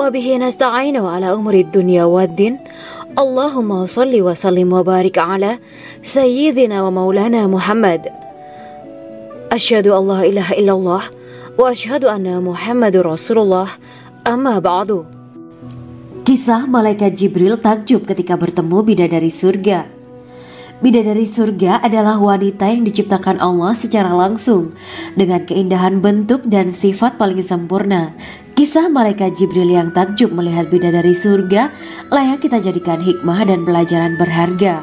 وبه نستعين على أمور الدنيا والدين. اللهم صل وسلم وبارك على سيدنا ومولانا محمد. أشهد أن لا إله إلا الله وأشهد أن محمد رسول الله. Amma ba'du. Kisah malaikat Jibril takjub ketika bertemu bidadari surga. Bidadari surga adalah wanita yang diciptakan Allah secara langsung dengan keindahan bentuk dan sifat paling sempurna. Kisah malaikat Jibril yang takjub melihat bidadari surga layak kita jadikan hikmah dan pelajaran berharga.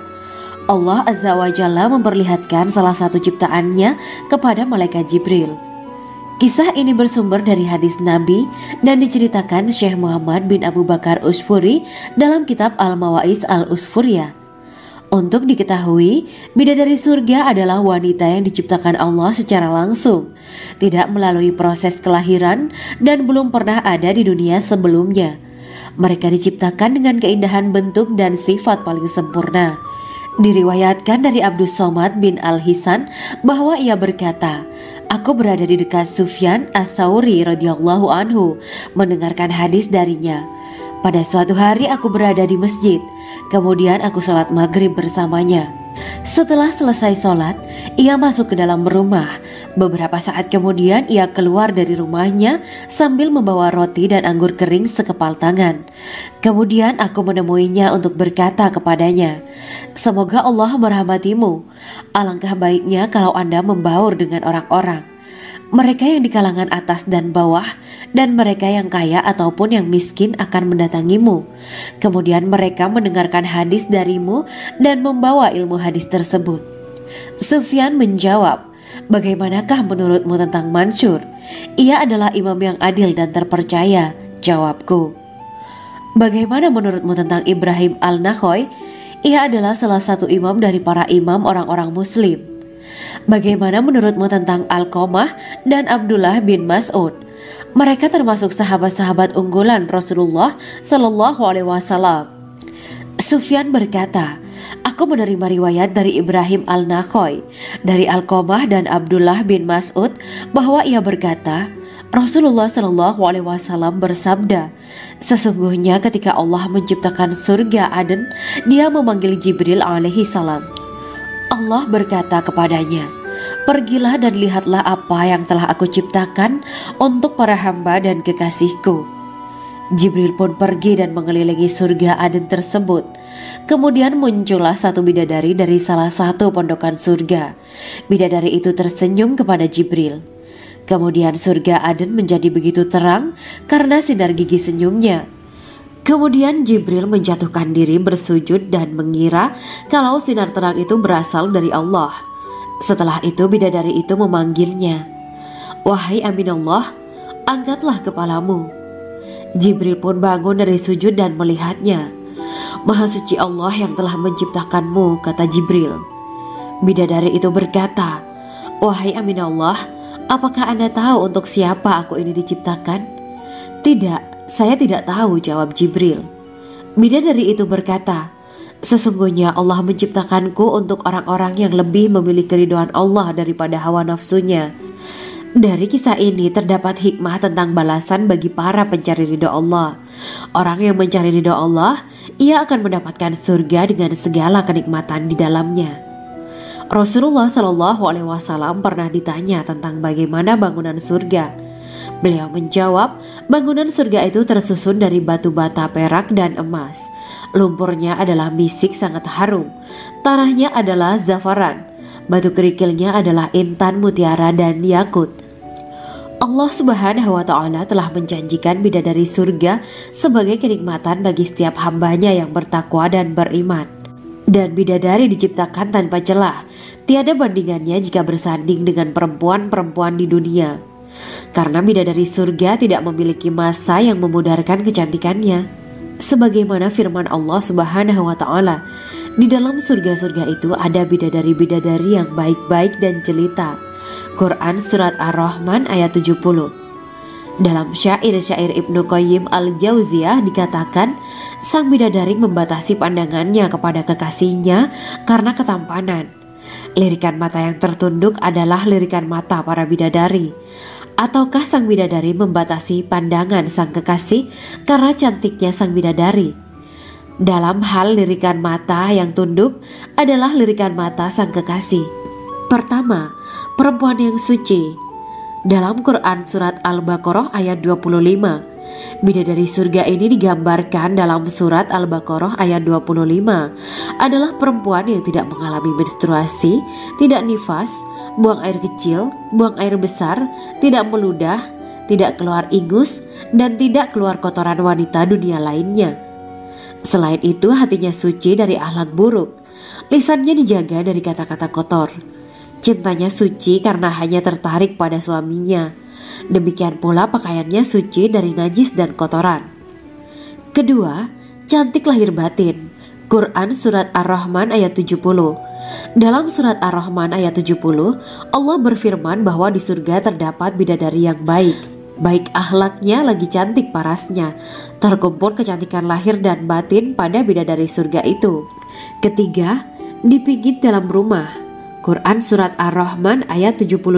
Allah Azza wa Jalla memperlihatkan salah satu ciptaannya kepada malaikat Jibril. Kisah ini bersumber dari hadis Nabi dan diceritakan Syekh Muhammad bin Abu Bakar Usfuri dalam kitab Al-Mawaiz Al-Usfuriyah. Untuk diketahui, bidadari surga adalah wanita yang diciptakan Allah secara langsung, tidak melalui proses kelahiran dan belum pernah ada di dunia sebelumnya. Mereka diciptakan dengan keindahan bentuk dan sifat paling sempurna. Diriwayatkan dari Abdus Somad bin Al-Hisan bahwa ia berkata, "Aku berada di dekat Sufyan As-Sauri radhiyallahu anhu mendengarkan hadis darinya. Pada suatu hari aku berada di masjid, kemudian aku sholat maghrib bersamanya. Setelah selesai sholat, ia masuk ke dalam rumah. Beberapa saat kemudian ia keluar dari rumahnya sambil membawa roti dan anggur kering sekepal tangan. Kemudian aku menemuinya untuk berkata kepadanya, 'Semoga Allah merahmatimu. Alangkah baiknya kalau Anda membaur dengan orang-orang. Mereka yang di kalangan atas dan bawah dan mereka yang kaya ataupun yang miskin akan mendatangimu. Kemudian mereka mendengarkan hadis darimu dan membawa ilmu hadis tersebut.' Sufyan menjawab, 'Bagaimanakah menurutmu tentang Mansur? Ia adalah imam yang adil dan terpercaya.' Jawabku. 'Bagaimana menurutmu tentang Ibrahim Al-Nakhoy? Ia adalah salah satu imam dari para imam orang-orang muslim.' 'Bagaimana menurutmu tentang Alqamah dan Abdullah bin Mas'ud? Mereka termasuk sahabat-sahabat unggulan Rasulullah Sallallahu Alaihi Wasallam.' Sufyan berkata, 'Aku menerima riwayat dari Ibrahim Al-Nakhoy, dari Alqamah dan Abdullah bin Mas'ud bahwa ia berkata, Rasulullah Sallallahu Alaihi Wasallam bersabda, sesungguhnya ketika Allah menciptakan surga Aden, Dia memanggil Jibril alaihi salam. Allah berkata kepadanya, pergilah dan lihatlah apa yang telah aku ciptakan untuk para hamba dan kekasihku. Jibril pun pergi dan mengelilingi surga Aden tersebut. Kemudian muncullah satu bidadari dari salah satu pondokan surga. Bidadari itu tersenyum kepada Jibril. Kemudian surga Aden menjadi begitu terang karena sinar gigi senyumnya. Kemudian Jibril menjatuhkan diri bersujud dan mengira kalau sinar terang itu berasal dari Allah. Setelah itu bidadari itu memanggilnya, wahai Aminullah, angkatlah kepalamu. Jibril pun bangun dari sujud dan melihatnya. Maha suci Allah yang telah menciptakanmu, kata Jibril. Bidadari itu berkata, wahai Aminullah, apakah Anda tahu untuk siapa aku ini diciptakan? Tidak. Saya tidak tahu, jawab Jibril. Bidadari itu berkata, sesungguhnya Allah menciptakanku untuk orang-orang yang lebih memilih keridhaan Allah daripada hawa nafsunya. Dari kisah ini terdapat hikmah tentang balasan bagi para pencari ridha Allah. Orang yang mencari ridha Allah, ia akan mendapatkan surga dengan segala kenikmatan di dalamnya. Rasulullah Shallallahu Alaihi Wasallam pernah ditanya tentang bagaimana bangunan surga. Beliau menjawab, bangunan surga itu tersusun dari batu bata, perak, dan emas. Lumpurnya adalah misik sangat harum. Tanahnya adalah zafaran. Batu kerikilnya adalah intan, mutiara, dan yakut. Allah Subhanahu wa Ta'ala telah menjanjikan bidadari surga sebagai kenikmatan bagi setiap hambanya yang bertakwa dan beriman. Dan bidadari diciptakan tanpa celah. Tiada bandingannya jika bersanding dengan perempuan-perempuan di dunia. Karena bidadari surga tidak memiliki masa yang memudarkan kecantikannya. Sebagaimana firman Allah Subhanahu wa Ta'ala, di dalam surga-surga itu ada bidadari-bidadari yang baik-baik dan jelita. Quran Surat Ar-Rahman ayat 70. Dalam syair-syair Ibnu Qayyim Al-Jauziyah dikatakan, sang bidadari membatasi pandangannya kepada kekasihnya karena ketampanan. Lirikan mata yang tertunduk adalah lirikan mata para bidadari. Ataukah sang bidadari membatasi pandangan sang kekasih karena cantiknya sang bidadari? Dalam hal lirikan mata yang tunduk adalah lirikan mata sang kekasih. Pertama, perempuan yang suci. Dalam Quran surat Al-Baqarah ayat 25, bidadari surga ini digambarkan dalam surat Al-Baqarah ayat 25 adalah perempuan yang tidak mengalami menstruasi, tidak nifas, buang air kecil, buang air besar, tidak meludah, tidak keluar ingus, dan tidak keluar kotoran wanita dunia lainnya. Selain itu, hatinya suci dari akhlak buruk, lisannya dijaga dari kata-kata kotor. Cintanya suci karena hanya tertarik pada suaminya. Demikian pula pakaiannya suci dari najis dan kotoran. Kedua, cantik lahir batin. Quran surat Ar-Rahman ayat 70. Dalam surat Ar-Rahman ayat 70, Allah berfirman bahwa di surga terdapat bidadari yang baik. Baik akhlaknya lagi cantik parasnya. Terkumpul kecantikan lahir dan batin pada bidadari surga itu. Ketiga, dipijit dalam rumah. Quran surat Ar-Rahman ayat 72.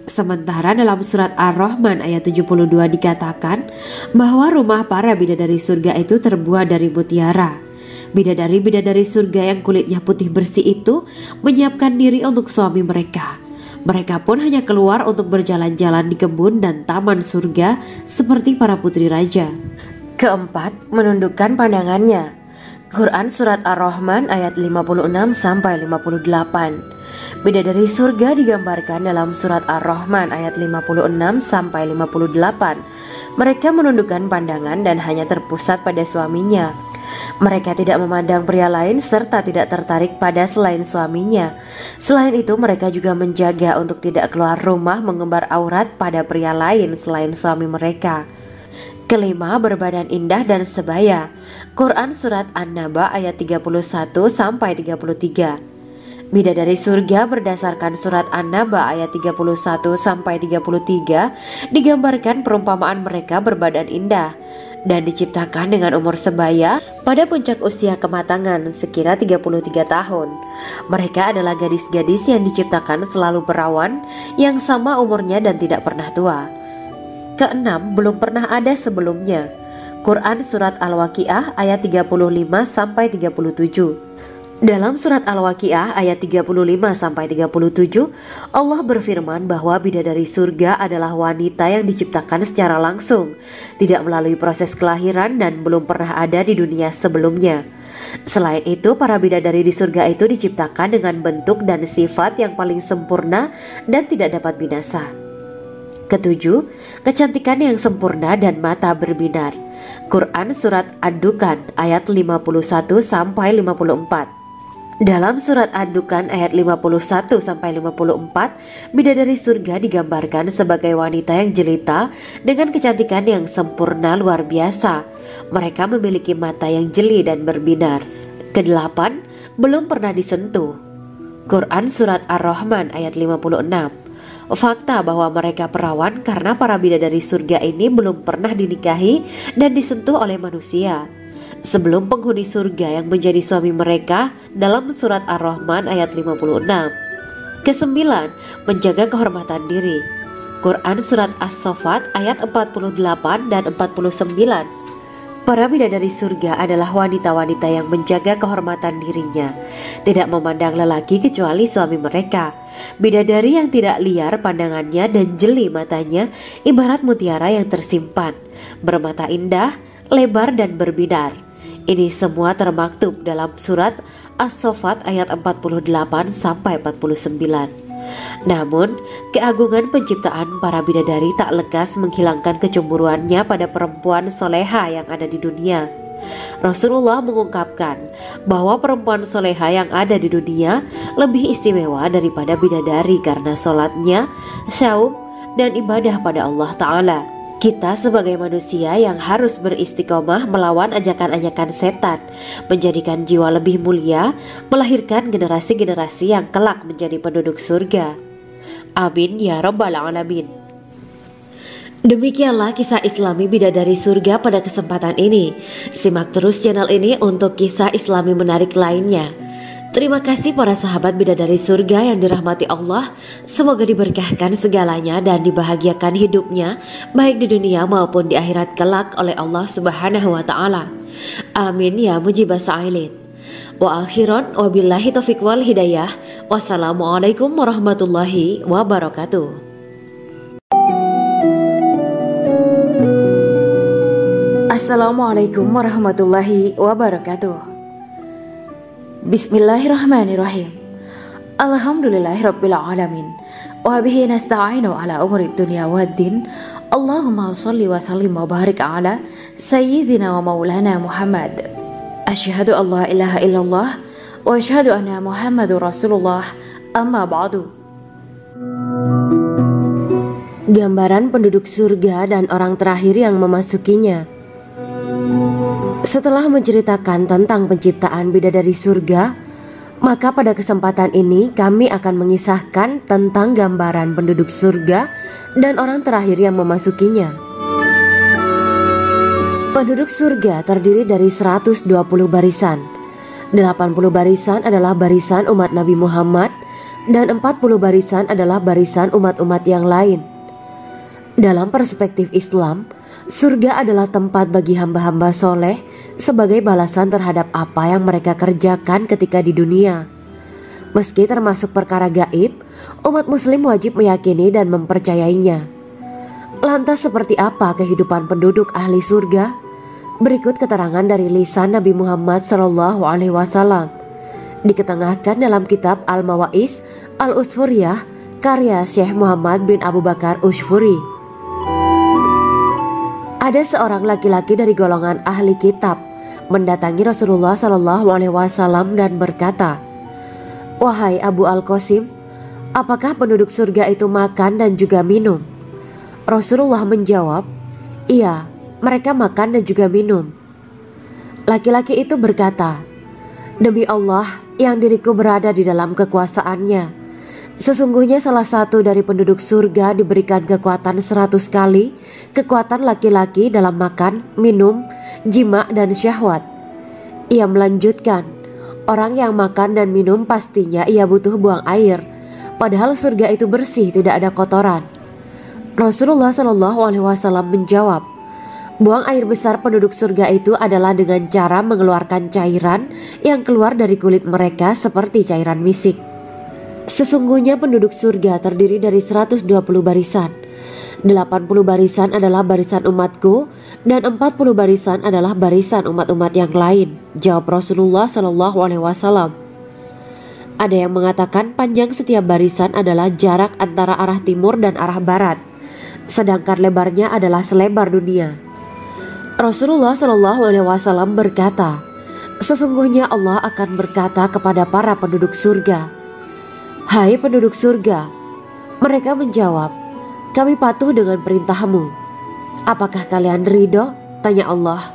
Sementara dalam surat Ar-Rahman ayat 72 dikatakan bahwa rumah para bidadari surga itu terbuat dari mutiara. Bidadari-bidadari surga yang kulitnya putih bersih itu menyiapkan diri untuk suami mereka. Mereka pun hanya keluar untuk berjalan-jalan di kebun dan taman surga seperti para putri raja. Keempat, menundukkan pandangannya. Quran surat Ar-Rahman ayat 56-58. Bidadari surga digambarkan dalam surat Ar-Rahman ayat 56-58. Mereka menundukkan pandangan dan hanya terpusat pada suaminya. Mereka tidak memandang pria lain serta tidak tertarik pada selain suaminya. Selain itu, mereka juga menjaga untuk tidak keluar rumah mengembar aurat pada pria lain selain suami mereka. Kelima, berbadan indah dan sebaya. Quran surat An-Naba ayat 31-33. Bidadari surga berdasarkan surat An-Naba ayat 31-33 digambarkan perumpamaan mereka berbadan indah dan diciptakan dengan umur sebaya pada puncak usia kematangan sekira 33 tahun. Mereka adalah gadis-gadis yang diciptakan selalu perawan yang sama umurnya dan tidak pernah tua. Keenam, belum pernah ada sebelumnya. Quran surat Al-Waqiah ayat 35-37. Dalam surat Al-Waqiah ayat 35-37, Allah berfirman bahwa bidadari surga adalah wanita yang diciptakan secara langsung, tidak melalui proses kelahiran dan belum pernah ada di dunia sebelumnya. Selain itu, para bidadari di surga itu diciptakan dengan bentuk dan sifat yang paling sempurna dan tidak dapat binasa. Ketujuh, kecantikan yang sempurna dan mata berbinar. Quran surat Ad-Dukhan ayat 51-54. Dalam surat Ad-Dukhan ayat 51-54, bidadari surga digambarkan sebagai wanita yang jelita dengan kecantikan yang sempurna luar biasa. Mereka memiliki mata yang jeli dan berbinar. Kedelapan, belum pernah disentuh. Quran surat Ar-Rahman ayat 56. Fakta bahwa mereka perawan karena para bidadari surga ini belum pernah dinikahi dan disentuh oleh manusia sebelum penghuni surga yang menjadi suami mereka dalam surat Ar-Rahman ayat 56. Kesembilan, menjaga kehormatan diri. Quran surat As-Saffat ayat 48 dan 49. Para bidadari surga adalah wanita-wanita yang menjaga kehormatan dirinya, tidak memandang lelaki kecuali suami mereka. Bidadari yang tidak liar pandangannya dan jeli matanya ibarat mutiara yang tersimpan, bermata indah, lebar dan berbinar. Ini semua termaktub dalam surat As-Saffat ayat 48-49. Namun, keagungan penciptaan para bidadari tak lekas menghilangkan kecemburuannya pada perempuan soleha yang ada di dunia. Rasulullah mengungkapkan bahwa perempuan soleha yang ada di dunia lebih istimewa daripada bidadari karena sholatnya, syaum, dan ibadah pada Allah Ta'ala. Kita sebagai manusia yang harus beristiqomah melawan ajakan-ajakan setan, menjadikan jiwa lebih mulia, melahirkan generasi-generasi yang kelak menjadi penduduk surga. Amin ya Rabbal Alamin. Demikianlah kisah Islami bidadari surga pada kesempatan ini. Simak terus channel ini untuk kisah Islami menarik lainnya. Terima kasih para sahabat bidadari surga yang dirahmati Allah. Semoga diberkahkan segalanya dan dibahagiakan hidupnya baik di dunia maupun di akhirat kelak oleh Allah Subhanahu wa taala. Amin ya mujibah sa'ilin. Wa akhiran wabillahi taufiq wal hidayah. Wassalamualaikum warahmatullahi wabarakatuh. Assalamualaikum warahmatullahi wabarakatuh. Bismillahirrahmanirrahim. Alhamdulillahirabbil alamin. Wa bihi nasta'inu ala umuri dunya waddin. Allahumma shalli wa sallim wa barik ala sayyidina wa maulana Muhammad. Asyhadu an la ilaha illallah wa asyhadu anna Muhammadur Rasulullah. Amma ba'du. Gambaran penduduk surga dan orang terakhir yang memasukinya. Setelah menceritakan tentang penciptaan bidadari surga, maka pada kesempatan ini kami akan mengisahkan tentang gambaran penduduk surga dan orang terakhir yang memasukinya. Penduduk surga terdiri dari 120 barisan. 80 barisan adalah barisan umat Nabi Muhammad dan 40 barisan adalah barisan umat-umat yang lain. Dalam perspektif Islam, surga adalah tempat bagi hamba-hamba soleh sebagai balasan terhadap apa yang mereka kerjakan ketika di dunia. Meski termasuk perkara gaib, umat muslim wajib meyakini dan mempercayainya. Lantas seperti apa kehidupan penduduk ahli surga? Berikut keterangan dari lisan Nabi Muhammad SAW. Diketengahkan dalam kitab Al-Mawaiz Al-Usfuriyah karya Syekh Muhammad bin Abu Bakar Usfuri. Ada seorang laki-laki dari golongan ahli kitab mendatangi Rasulullah SAW dan berkata, "Wahai Abu Al-Qasim, apakah penduduk surga itu makan dan juga minum?" Rasulullah menjawab, "Iya, mereka makan dan juga minum." Laki-laki itu berkata, "Demi Allah yang diriku berada di dalam kekuasaannya, sesungguhnya salah satu dari penduduk surga diberikan kekuatan 100 kali kekuatan laki-laki dalam makan, minum, jima, dan syahwat." Ia melanjutkan, "Orang yang makan dan minum pastinya ia butuh buang air, padahal surga itu bersih, tidak ada kotoran." Rasulullah SAW menjawab, "Buang air besar penduduk surga itu adalah dengan cara mengeluarkan cairan yang keluar dari kulit mereka seperti cairan misik." Sesungguhnya penduduk surga terdiri dari 120 barisan. 80 barisan adalah barisan umatku dan 40 barisan adalah barisan umat-umat yang lain, jawab Rasulullah SAW. Ada yang mengatakan panjang setiap barisan adalah jarak antara arah timur dan arah barat, sedangkan lebarnya adalah selebar dunia. Rasulullah SAW berkata, "Sesungguhnya Allah akan berkata kepada para penduduk surga, 'Hai penduduk surga,' mereka menjawab, 'Kami patuh dengan perintahmu.' 'Apakah kalian ridho?' tanya Allah.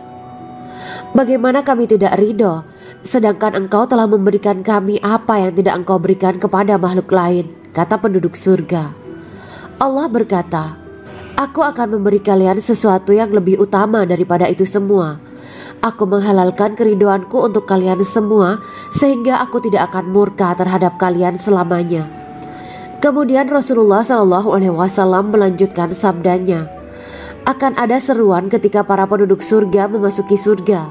'Bagaimana kami tidak ridho, sedangkan engkau telah memberikan kami apa yang tidak engkau berikan kepada makhluk lain,' kata penduduk surga. Allah berkata, 'Aku akan memberi kalian sesuatu yang lebih utama daripada itu semua. Aku menghalalkan keridoanku untuk kalian semua sehingga aku tidak akan murka terhadap kalian selamanya.'" Kemudian Rasulullah SAW melanjutkan sabdanya, "Akan ada seruan ketika para penduduk surga memasuki surga.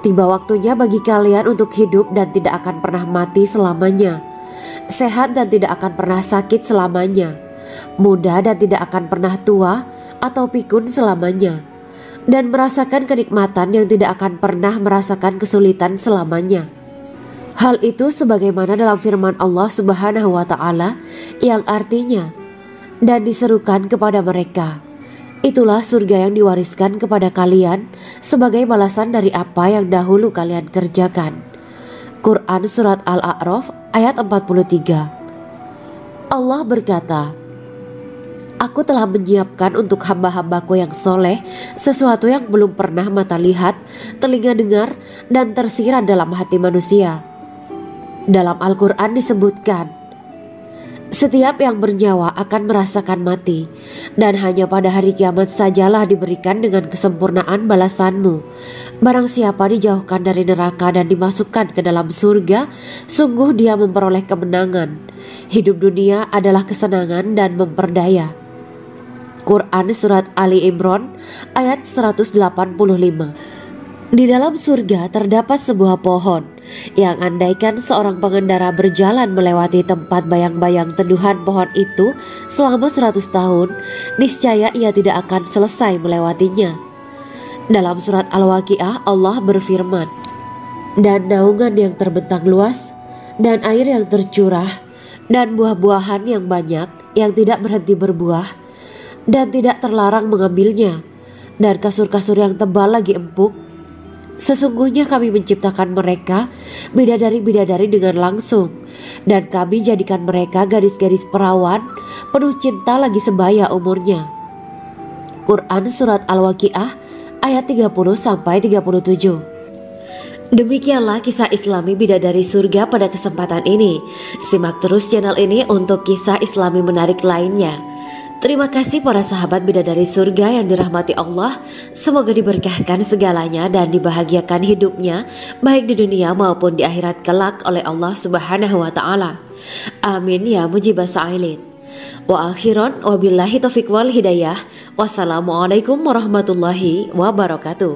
Tiba waktunya bagi kalian untuk hidup dan tidak akan pernah mati selamanya, sehat dan tidak akan pernah sakit selamanya, muda dan tidak akan pernah tua atau pikun selamanya, dan merasakan kenikmatan yang tidak akan pernah merasakan kesulitan selamanya." Hal itu sebagaimana dalam firman Allah Subhanahu wa taala yang artinya, "Dan diserukan kepada mereka, itulah surga yang diwariskan kepada kalian sebagai balasan dari apa yang dahulu kalian kerjakan." Quran Surat Al-A'raf ayat 43. Allah berkata, "Aku telah menyiapkan untuk hamba-hambaku yang soleh sesuatu yang belum pernah mata lihat, telinga dengar, dan tersirat dalam hati manusia." Dalam Al-Quran disebutkan, Setiap yang bernyawa akan merasakan mati, dan hanya pada hari kiamat sajalah diberikan dengan kesempurnaan balasanmu. Barang siapa dijauhkan dari neraka dan dimasukkan ke dalam surga, sungguh dia memperoleh kemenangan. Hidup dunia adalah kesenangan dan memperdaya. Quran Surat Ali Imran ayat 185. Di dalam surga terdapat sebuah pohon yang andaikan seorang pengendara berjalan melewati tempat bayang-bayang teduhan pohon itu selama 100 tahun, niscaya ia tidak akan selesai melewatinya. Dalam surat Al-Waqiah Allah berfirman, "Dan naungan yang terbentang luas, dan air yang tercurah, dan buah-buahan yang banyak yang tidak berhenti berbuah, dan tidak terlarang mengambilnya, dan kasur-kasur yang tebal lagi empuk. Sesungguhnya kami menciptakan mereka bidadari-bidadari dengan langsung, dan kami jadikan mereka gadis-gadis perawan penuh cinta lagi sebaya umurnya." Quran Surat Al-Waqiah ayat 30-37. Demikianlah kisah Islami bidadari surga pada kesempatan ini. Simak terus channel ini untuk kisah Islami menarik lainnya. Terima kasih para sahabat bidadari surga yang dirahmati Allah. Semoga diberkahkan segalanya dan dibahagiakan hidupnya, baik di dunia maupun di akhirat kelak oleh Allah Subhanahu wa Ta'ala. Amin ya mujibah sa'ilin. Wa akhiran wabillahi taufiq wal hidayah. Wassalamualaikum warahmatullahi wabarakatuh.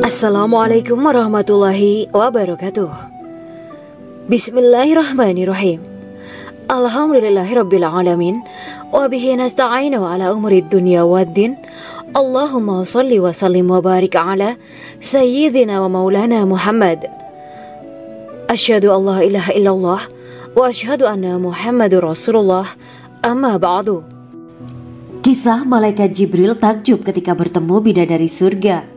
Assalamualaikum warahmatullahi wabarakatuh. Bismillahirrahmanirrahim. Alhamdulillahirabbil alamin wa bihi nasta'inu ala umuri dunya waddin. Allahumma shalli wa sallim wa barik ala sayyidina wa maulana Muhammad. Asyhadu an la ilaha illallah wa asyhadu anna Muhammadur Rasulullah. Amma ba'du. Kisah malaikat Jibril takjub ketika bertemu bidadari surga.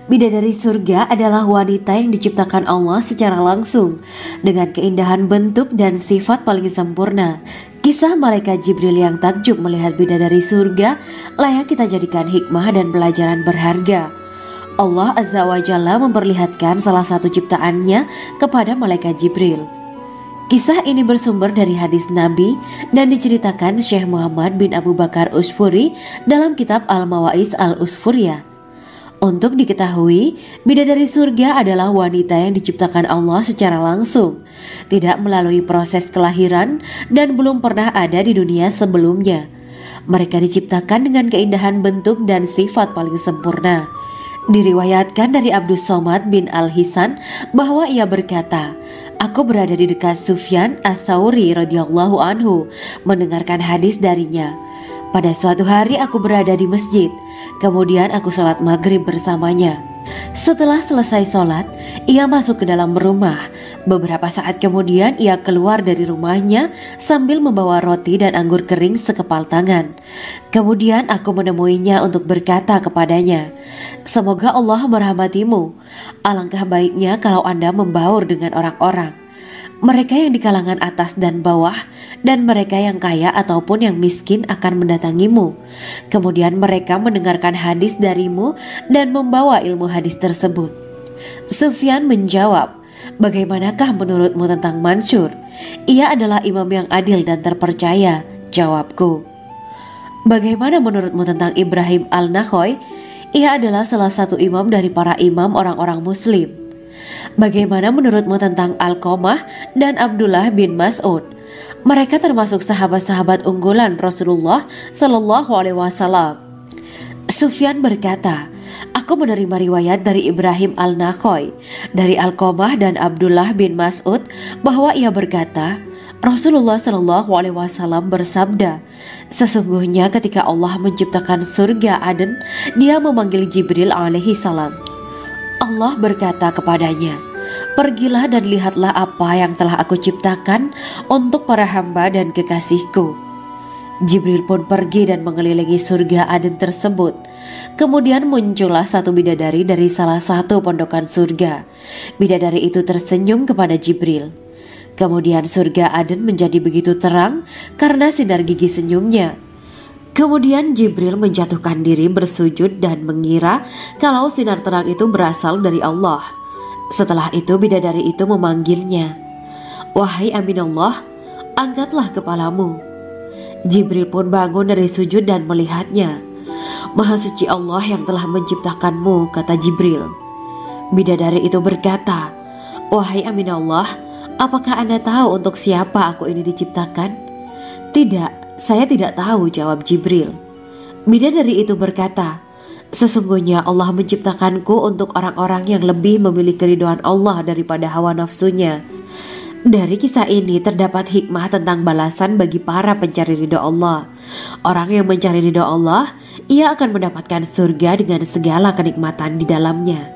Bidadari surga adalah wanita yang diciptakan Allah secara langsung dengan keindahan bentuk dan sifat paling sempurna. Kisah malaikat Jibril yang takjub melihat bidadari surga layak kita jadikan hikmah dan pelajaran berharga. Allah Azza wa Jalla memperlihatkan salah satu ciptaannya kepada malaikat Jibril. Kisah ini bersumber dari hadis Nabi dan diceritakan Syekh Muhammad bin Abu Bakar Usfuri dalam kitab Al-Mawaiz Al-Usfuriyah. Untuk diketahui, bidadari surga adalah wanita yang diciptakan Allah secara langsung, tidak melalui proses kelahiran dan belum pernah ada di dunia sebelumnya. Mereka diciptakan dengan keindahan bentuk dan sifat paling sempurna. Diriwayatkan dari Abdus Somad bin Al-Hisan bahwa ia berkata, "Aku berada di dekat Sufyan As-Sauri radhiyallahu anhu mendengarkan hadis darinya. Pada suatu hari aku berada di masjid, kemudian aku sholat maghrib bersamanya. Setelah selesai sholat, ia masuk ke dalam rumah. Beberapa saat kemudian ia keluar dari rumahnya sambil membawa roti dan anggur kering sekepal tangan. Kemudian aku menemuinya untuk berkata kepadanya, 'Semoga Allah merahmatimu. Alangkah baiknya kalau Anda membaur dengan orang-orang. Mereka yang di kalangan atas dan bawah, dan mereka yang kaya ataupun yang miskin akan mendatangimu. Kemudian mereka mendengarkan hadis darimu dan membawa ilmu hadis tersebut.' Sufyan menjawab, 'Bagaimanakah menurutmu tentang Mansur? Ia adalah imam yang adil dan terpercaya.' Jawabku. 'Bagaimana menurutmu tentang Ibrahim Al-Nakhoy? Ia adalah salah satu imam dari para imam orang-orang muslim.' 'Bagaimana menurutmu tentang Alqamah dan Abdullah bin Mas'ud? Mereka termasuk sahabat-sahabat unggulan Rasulullah Sallallahu Alaihi Wasallam.' Sufyan berkata, 'Aku menerima riwayat dari Ibrahim Al-Nakhoy, dari Alqamah dan Abdullah bin Mas'ud bahwa ia berkata, Rasulullah Sallallahu Alaihi Wasallam bersabda, sesungguhnya ketika Allah menciptakan surga Aden, Dia memanggil Jibril alaihi salam. Allah berkata kepadanya, pergilah dan lihatlah apa yang telah aku ciptakan untuk para hamba dan kekasihku. Jibril pun pergi dan mengelilingi surga Aden tersebut. Kemudian muncullah satu bidadari dari salah satu pondokan surga. Bidadari itu tersenyum kepada Jibril. Kemudian surga Aden menjadi begitu terang karena sinar gigi senyumnya. Kemudian Jibril menjatuhkan diri bersujud dan mengira kalau sinar terang itu berasal dari Allah. Setelah itu bidadari itu memanggilnya, "Wahai Aminullah, angkatlah kepalamu." Jibril pun bangun dari sujud dan melihatnya. "Maha suci Allah yang telah menciptakanmu," kata Jibril. Bidadari itu berkata, "Wahai Aminullah, apakah Anda tahu untuk siapa aku ini diciptakan?" "Tidak, saya tidak tahu," jawab Jibril. Bidadari itu berkata, "Sesungguhnya Allah menciptakanku untuk orang-orang yang lebih memilih keridhaan Allah daripada hawa nafsunya." Dari kisah ini terdapat hikmah tentang balasan bagi para pencari ridho Allah. Orang yang mencari ridho Allah, ia akan mendapatkan surga dengan segala kenikmatan di dalamnya.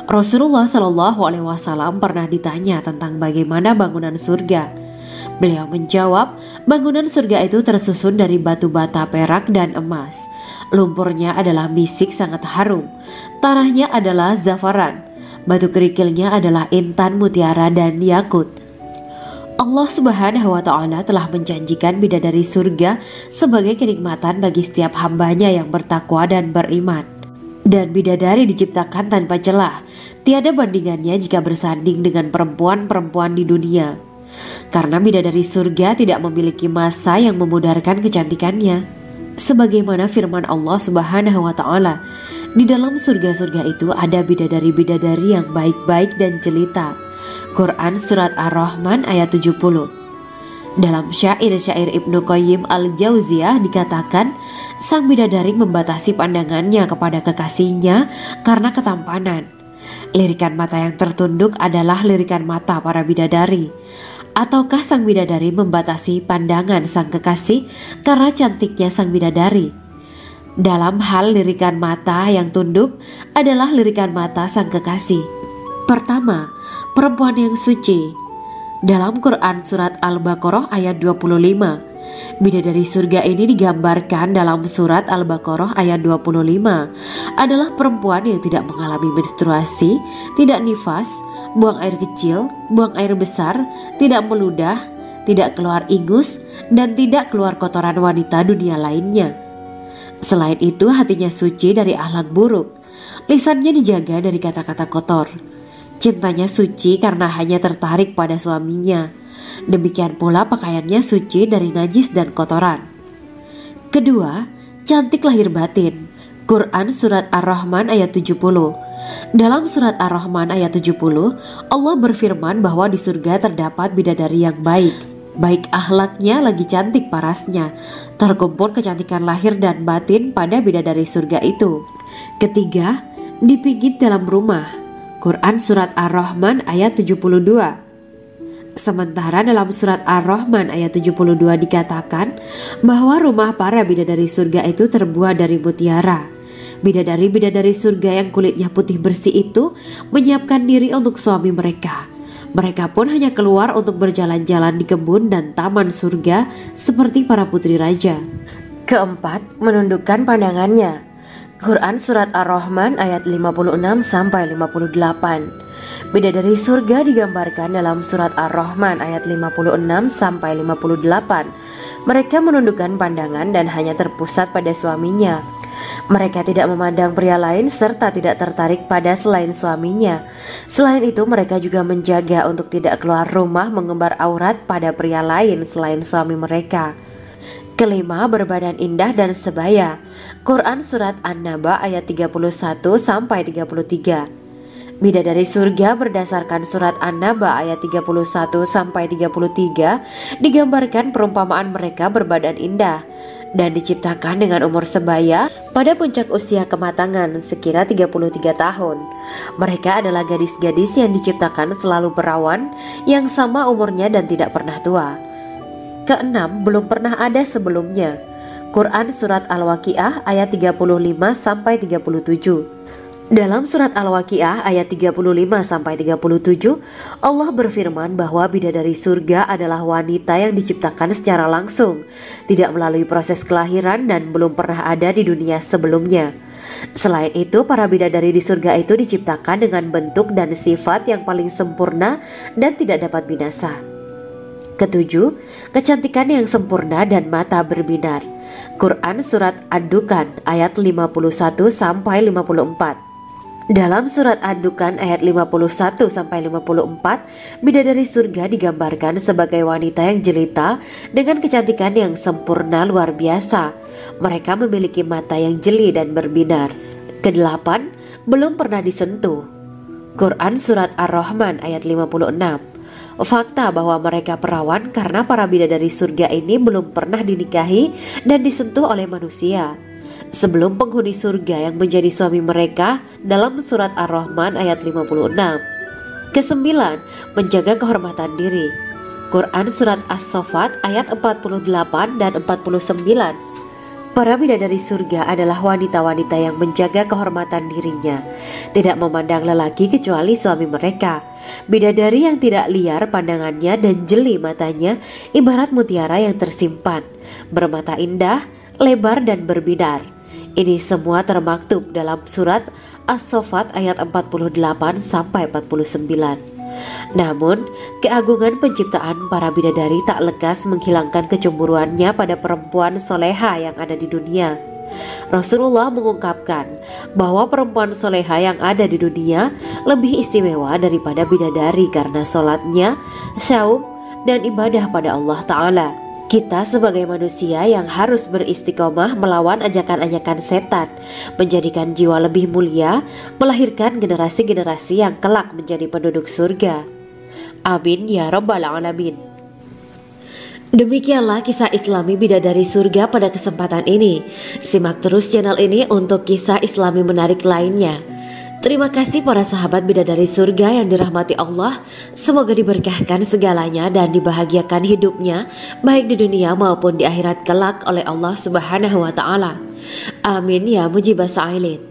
Rasulullah Shallallahu Alaihi Wasallam pernah ditanya tentang bagaimana bangunan surga. Beliau menjawab, bangunan surga itu tersusun dari batu bata, perak, dan emas. Lumpurnya adalah misik sangat harum, tanahnya adalah zafaran, batu kerikilnya adalah intan, mutiara, dan yakut. Allah Subhanahu wa Ta'ala telah menjanjikan bidadari surga sebagai kenikmatan bagi setiap hambanya yang bertakwa dan beriman. Dan bidadari diciptakan tanpa celah, tiada bandingannya jika bersanding dengan perempuan-perempuan di dunia. Karena bidadari surga tidak memiliki masa yang memudarkan kecantikannya. Sebagaimana firman Allah Subhanahu wa Ta'ala, di dalam surga-surga itu ada bidadari-bidadari yang baik-baik dan jelita. Quran Surat Ar-Rahman ayat 70. Dalam syair-syair Ibnu Qayyim Al-Jauziyah dikatakan, sang bidadari membatasi pandangannya kepada kekasihnya karena ketampanan. Lirikan mata yang tertunduk adalah lirikan mata para bidadari. Ataukah sang bidadari membatasi pandangan sang kekasih karena cantiknya sang bidadari? Dalam hal lirikan mata yang tunduk adalah lirikan mata sang kekasih. Pertama, perempuan yang suci. Dalam Quran Surat Al-Baqarah ayat 25, bidadari surga ini digambarkan dalam Surat Al-Baqarah ayat 25 adalah perempuan yang tidak mengalami menstruasi, tidak nifas, buang air kecil, buang air besar, tidak meludah, tidak keluar ingus, dan tidak keluar kotoran wanita dunia lainnya. Selain itu, hatinya suci dari akhlak buruk, lisannya dijaga dari kata-kata kotor. Cintanya suci karena hanya tertarik pada suaminya. Demikian pula pakaiannya suci dari najis dan kotoran. Kedua, cantik lahir batin. Quran Surat Ar-Rahman ayat 70. Dalam Surat Ar-Rahman ayat 70, Allah berfirman bahwa di surga terdapat bidadari yang baik. Baik akhlaknya lagi cantik parasnya. Terkumpul kecantikan lahir dan batin pada bidadari surga itu. Ketiga, dipijit dalam rumah. Quran Surat Ar-Rahman ayat 72. Sementara dalam Surat Ar-Rahman ayat 72 dikatakan bahwa rumah para bidadari surga itu terbuat dari mutiara. Bidadari-bidadari surga yang kulitnya putih bersih itu menyiapkan diri untuk suami mereka. Mereka pun hanya keluar untuk berjalan-jalan di kebun dan taman surga seperti para putri raja. Keempat, menundukkan pandangannya. Quran Surat Ar-Rahman ayat 56-58. Bidadari surga digambarkan dalam Surat Ar-Rahman ayat 56-58. Mereka menundukkan pandangan dan hanya terpusat pada suaminya. Mereka tidak memandang pria lain serta tidak tertarik pada selain suaminya. Selain itu, mereka juga menjaga untuk tidak keluar rumah mengembar aurat pada pria lain selain suami mereka. Kelima, berbadan indah dan sebaya. Quran Surat An-Naba ayat 31-33. Bidadari surga berdasarkan Surat An-Naba ayat 31-33 digambarkan perumpamaan mereka berbadan indah dan diciptakan dengan umur sebaya pada puncak usia kematangan sekira 33 tahun. Mereka adalah gadis-gadis yang diciptakan selalu perawan, yang sama umurnya dan tidak pernah tua. Keenam, belum pernah ada sebelumnya. Quran Surat Al-Waqiah ayat 35-37. Dalam Surat Al-Waqiah ayat 35-37, Allah berfirman bahwa bidadari surga adalah wanita yang diciptakan secara langsung, tidak melalui proses kelahiran dan belum pernah ada di dunia sebelumnya. Selain itu, para bidadari di surga itu diciptakan dengan bentuk dan sifat yang paling sempurna dan tidak dapat binasa. Ketujuh, kecantikan yang sempurna dan mata berbinar. Quran Surat Ad-Dukhan ayat 51-54. Dalam surat Ad-Dukhan ayat 51-54, bidadari surga digambarkan sebagai wanita yang jelita dengan kecantikan yang sempurna luar biasa. Mereka memiliki mata yang jeli dan berbinar. Kedelapan, belum pernah disentuh. Quran surat Ar-Rahman ayat 56. Fakta bahwa mereka perawan karena para bidadari surga ini belum pernah dinikahi dan disentuh oleh manusia. Sebelum penghuni surga yang menjadi suami mereka dalam surat Ar-Rahman ayat 56. Kesembilan, menjaga kehormatan diri. Quran surat As-Saffat ayat 48 dan 49. Para bidadari surga adalah wanita-wanita yang menjaga kehormatan dirinya, tidak memandang lelaki kecuali suami mereka. Bidadari yang tidak liar pandangannya dan jeli matanya ibarat mutiara yang tersimpan, bermata indah, lebar dan berbinar. Ini semua termaktub dalam surat As-Saffat ayat 48 sampai 49. Namun, keagungan penciptaan para bidadari tak lekas menghilangkan kecemburuannya pada perempuan soleha yang ada di dunia. Rasulullah mengungkapkan bahwa perempuan soleha yang ada di dunia lebih istimewa daripada bidadari karena sholatnya, syaum, dan ibadah pada Allah Ta'ala. Kita sebagai manusia yang harus beristiqomah melawan ajakan-ajakan setan, menjadikan jiwa lebih mulia, melahirkan generasi-generasi yang kelak menjadi penduduk surga. Amin ya Rabbal Alamin. Demikianlah kisah Islami bidadari surga pada kesempatan ini. Simak terus channel ini untuk kisah Islami menarik lainnya. Terima kasih para sahabat bidadari surga yang dirahmati Allah. Semoga diberkahkan segalanya dan dibahagiakan hidupnya baik di dunia maupun di akhirat kelak oleh Allah Subhanahu wa Ta'ala. Amin ya mujibah sa'ilin.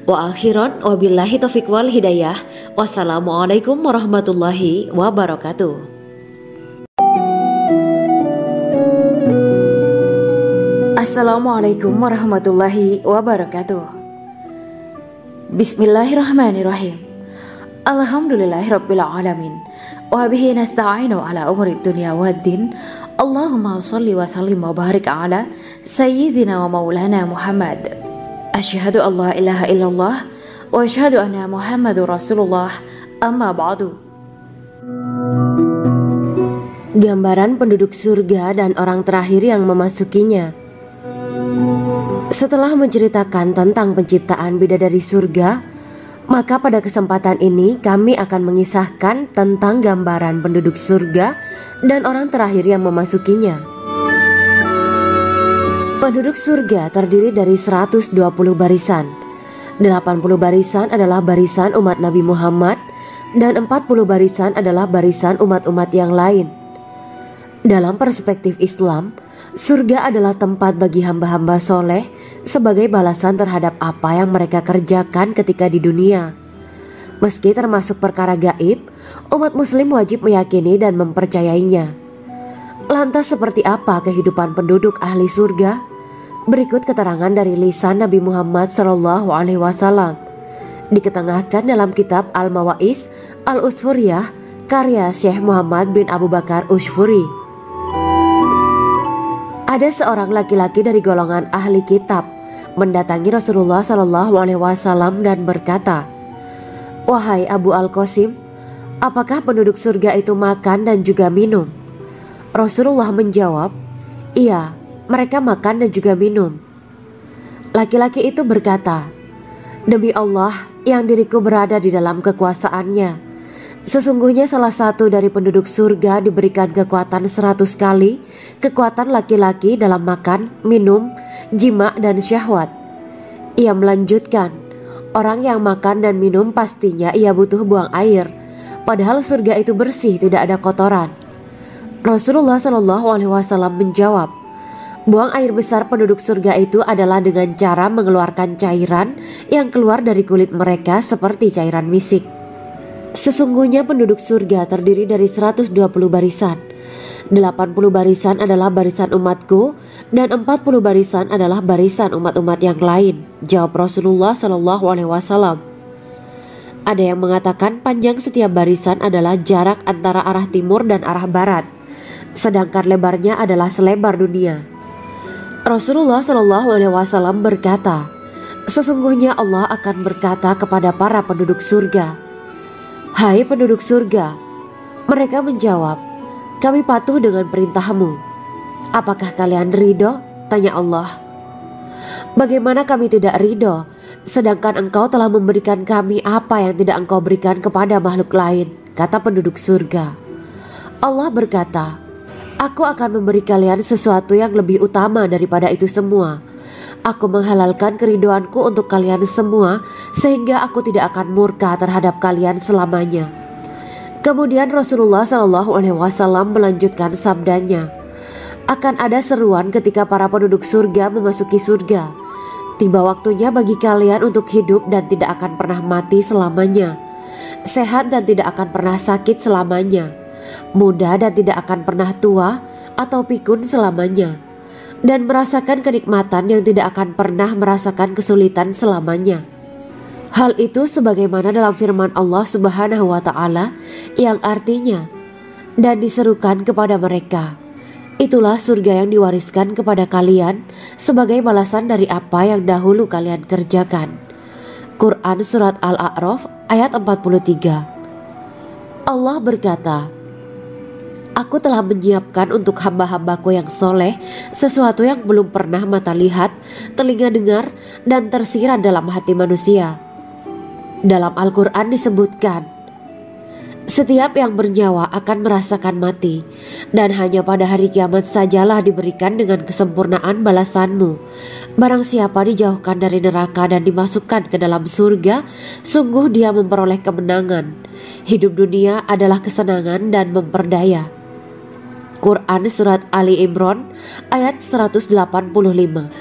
Wa akhiran wabillahi taufiq wal hidayah. Wassalamualaikum warahmatullahi wabarakatuh. Assalamualaikum warahmatullahi wabarakatuh. Bismillahirrahmanirrahim. Alhamdulillahirabbil alamin. Wa bihi nasta'inu ala umuri dunya waddin. Allahumma shalli wa sallim wa barik ala sayyidina wa maulana Muhammad. Asyhadu an la ilaha illallah wa asyhadu anna Muhammadur Rasulullah. Amma ba'du. Gambaran penduduk surga dan orang terakhir yang memasukinya. Setelah menceritakan tentang penciptaan bidadari surga, maka pada kesempatan ini kami akan mengisahkan tentang gambaran penduduk surga dan orang terakhir yang memasukinya. Penduduk surga terdiri dari 120 barisan. 80 barisan adalah barisan umat Nabi Muhammad dan 40 barisan adalah barisan umat-umat yang lain. Dalam perspektif Islam, surga adalah tempat bagi hamba-hamba soleh sebagai balasan terhadap apa yang mereka kerjakan ketika di dunia. Meski termasuk perkara gaib, umat muslim wajib meyakini dan mempercayainya. Lantas seperti apa kehidupan penduduk ahli surga? Berikut keterangan dari lisan Nabi Muhammad SAW. Diketengahkan dalam kitab Al-Mawaiz Al-Usfuriyah karya Syekh Muhammad bin Abu Bakar Usfuri. Ada seorang laki-laki dari golongan ahli kitab mendatangi Rasulullah SAW dan berkata, "Wahai Abu Al-Qasim, apakah penduduk surga itu makan dan juga minum?" Rasulullah menjawab, "Iya, mereka makan dan juga minum." Laki-laki itu berkata, "Demi Allah yang diriku berada di dalam kekuasaannya, sesungguhnya salah satu dari penduduk surga diberikan kekuatan 100 kali kekuatan laki-laki dalam makan, minum, jima, dan syahwat." Ia melanjutkan, "Orang yang makan dan minum pastinya ia butuh buang air, padahal surga itu bersih, tidak ada kotoran." Rasulullah SAW menjawab, "Buang air besar penduduk surga itu adalah dengan cara mengeluarkan cairan yang keluar dari kulit mereka seperti cairan misik." Sesungguhnya penduduk surga terdiri dari 120 barisan. 80 barisan adalah barisan umatku dan 40 barisan adalah barisan umat-umat yang lain, jawab Rasulullah SAW. Ada yang mengatakan panjang setiap barisan adalah jarak antara arah timur dan arah barat, sedangkan lebarnya adalah selebar dunia. Rasulullah SAW berkata, Sesungguhnya Allah akan berkata kepada para penduduk surga, "Hai penduduk surga." Mereka menjawab, "Kami patuh dengan perintahmu." "Apakah kalian ridho?" tanya Allah. "Bagaimana kami tidak ridho, sedangkan engkau telah memberikan kami apa yang tidak engkau berikan kepada makhluk lain," kata penduduk surga. Allah berkata, "Aku akan memberi kalian sesuatu yang lebih utama daripada itu semua. Aku menghalalkan keridoanku untuk kalian semua, sehingga aku tidak akan murka terhadap kalian selamanya." Kemudian Rasulullah SAW melanjutkan sabdanya, "Akan ada seruan ketika para penduduk surga memasuki surga. Tiba waktunya bagi kalian untuk hidup dan tidak akan pernah mati selamanya, sehat dan tidak akan pernah sakit selamanya, muda dan tidak akan pernah tua atau pikun selamanya, dan merasakan kenikmatan yang tidak akan pernah merasakan kesulitan selamanya." Hal itu sebagaimana dalam firman Allah Subhanahu wa Ta'ala yang artinya, "Dan diserukan kepada mereka, itulah surga yang diwariskan kepada kalian sebagai balasan dari apa yang dahulu kalian kerjakan." Quran Surat Al-A'raf ayat 43. Allah berkata, "Aku telah menyiapkan untuk hamba-hambaku yang soleh sesuatu yang belum pernah mata lihat, telinga dengar, dan tersirat dalam hati manusia." Dalam Al-Quran disebutkan, "Setiap yang bernyawa akan merasakan mati, dan hanya pada hari kiamat sajalah diberikan dengan kesempurnaan balasanmu. Barang siapa dijauhkan dari neraka dan dimasukkan ke dalam surga, sungguh dia memperoleh kemenangan. Hidup dunia adalah kesenangan dan memperdaya." Quran Surat Ali Imran ayat 185.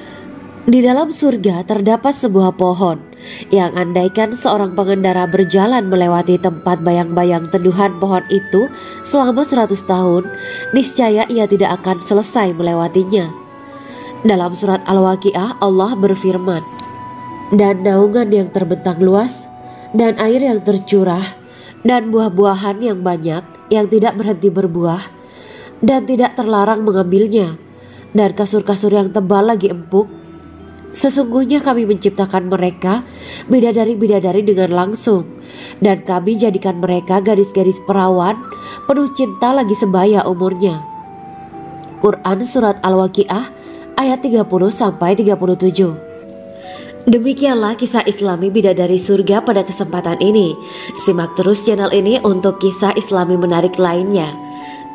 Di dalam surga terdapat sebuah pohon yang andaikan seorang pengendara berjalan melewati tempat bayang-bayang teduhan pohon itu selama 100 tahun, niscaya ia tidak akan selesai melewatinya. Dalam surat Al-Waqiah Allah berfirman, "Dan naungan yang terbentang luas, dan air yang tercurah, dan buah-buahan yang banyak yang tidak berhenti berbuah, dan tidak terlarang mengambilnya, dan kasur-kasur yang tebal lagi empuk. Sesungguhnya kami menciptakan mereka bidadari-bidadari dengan langsung, dan kami jadikan mereka gadis-gadis perawan penuh cinta lagi sebaya umurnya." Quran Surat Al-Waqiah ayat 30-37. Demikianlah kisah Islami bidadari surga pada kesempatan ini. Simak terus channel ini untuk kisah Islami menarik lainnya.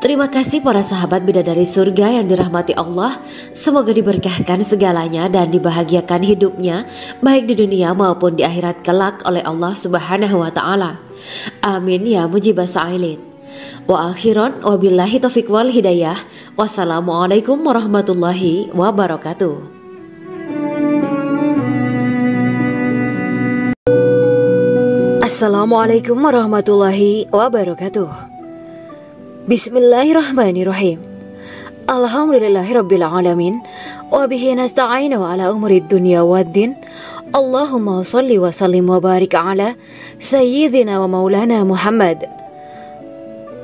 Terima kasih para sahabat bidadari surga yang dirahmati Allah. Semoga diberkahkan segalanya dan dibahagiakan hidupnya, baik di dunia maupun di akhirat kelak oleh Allah Subhanahu wa Ta'ala. Amin ya mujibah sa'ilin. Wa akhiran wabillahi taufiq wal hidayah. Wassalamualaikum warahmatullahi wabarakatuh. Assalamualaikum warahmatullahi wabarakatuh. Bismillahirrahmanirrahim. Alhamdulillahirabbil alamin wa bihi nasta'inu ala umuri dunya waddin. Allahumma shalli wa sallim wa barik ala sayyidina wa maulana Muhammad.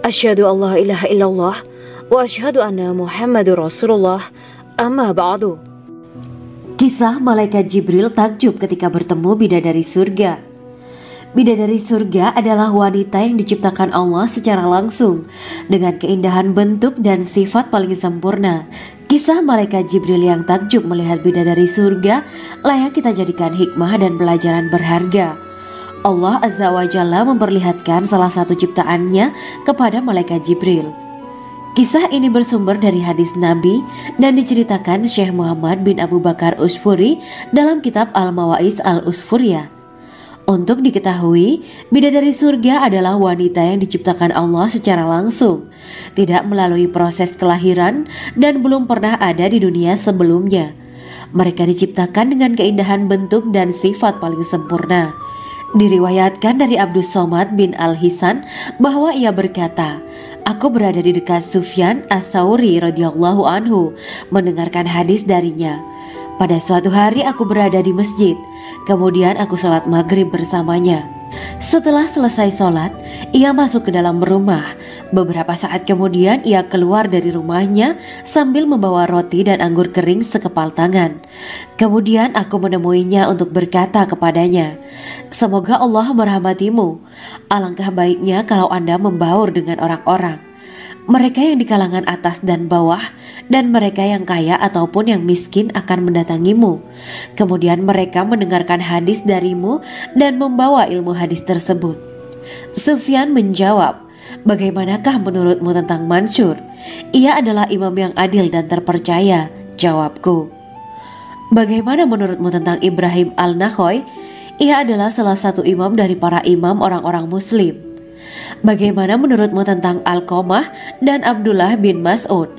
Asyhadu an la ilaha illallah wa asyhadu anna Muhammadur Rasulullah. Amma ba'du. Kisah malaikat Jibril takjub ketika bertemu bidadari surga. Bidadari surga adalah wanita yang diciptakan Allah secara langsung dengan keindahan bentuk dan sifat paling sempurna. Kisah malaikat Jibril yang takjub melihat bidadari surga layak kita jadikan hikmah dan pelajaran berharga. Allah Azza wa Jalla memperlihatkan salah satu ciptaannya kepada malaikat Jibril. Kisah ini bersumber dari hadis Nabi dan diceritakan Syekh Muhammad bin Abu Bakar Usfuri dalam kitab Al-Mawaiz Al-Usfuriyah. Untuk diketahui, bidadari surga adalah wanita yang diciptakan Allah secara langsung, tidak melalui proses kelahiran dan belum pernah ada di dunia sebelumnya. Mereka diciptakan dengan keindahan bentuk dan sifat paling sempurna. Diriwayatkan dari Abdus Somad bin Al-Hisan bahwa ia berkata, "Aku berada di dekat Sufyan As-Sauri radhiyallahu anhu mendengarkan hadis darinya. Pada suatu hari aku berada di masjid, kemudian aku sholat maghrib bersamanya. Setelah selesai sholat, ia masuk ke dalam rumah. Beberapa saat kemudian ia keluar dari rumahnya sambil membawa roti dan anggur kering sekepal tangan. Kemudian aku menemuinya untuk berkata kepadanya, "Semoga Allah merahmatimu. Alangkah baiknya kalau Anda membaur dengan orang-orang. Mereka yang di kalangan atas dan bawah, dan mereka yang kaya ataupun yang miskin akan mendatangimu. Kemudian mereka mendengarkan hadis darimu dan membawa ilmu hadis tersebut." Sufyan menjawab, "Bagaimanakah menurutmu tentang Mansur? Ia adalah imam yang adil dan terpercaya." Jawabku, "Bagaimana menurutmu tentang Ibrahim al-Nakhoy? Ia adalah salah satu imam dari para imam orang-orang muslim." "Bagaimana menurutmu tentang Alqamah dan Abdullah bin Mas'ud?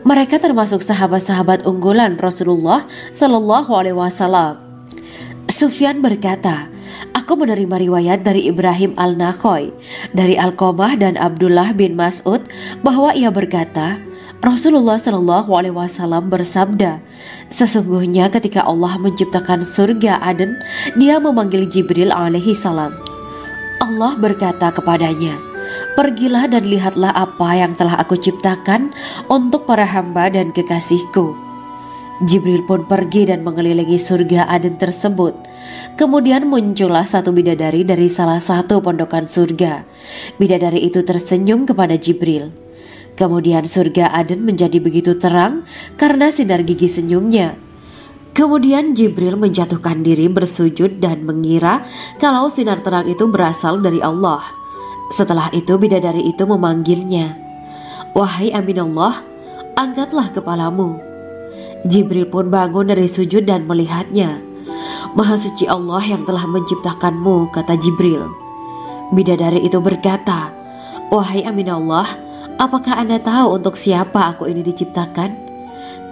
Mereka termasuk sahabat-sahabat unggulan Rasulullah Shallallahu Alaihi Wasallam." Sufyan berkata, "Aku menerima riwayat dari Ibrahim al-Nakhoy, dari Alqamah dan Abdullah bin Mas'ud bahwa ia berkata, Rasulullah Shallallahu Alaihi Wasallam bersabda, sesungguhnya ketika Allah menciptakan surga Aden, Dia memanggil Jibril alaihi salam. Allah berkata kepadanya, pergilah dan lihatlah apa yang telah aku ciptakan untuk para hamba dan kekasihku. Jibril pun pergi dan mengelilingi surga Aden tersebut. Kemudian muncullah satu bidadari dari salah satu pondokan surga. Bidadari itu tersenyum kepada Jibril. Kemudian surga Aden menjadi begitu terang karena sinar gigi senyumnya. Kemudian Jibril menjatuhkan diri bersujud dan mengira kalau sinar terang itu berasal dari Allah. Setelah itu bidadari itu memanggilnya, "Wahai Aminullah, angkatlah kepalamu." Jibril pun bangun dari sujud dan melihatnya. "Maha suci Allah yang telah menciptakanmu," kata Jibril. Bidadari itu berkata, "Wahai Aminullah, apakah Anda tahu untuk siapa aku ini diciptakan?"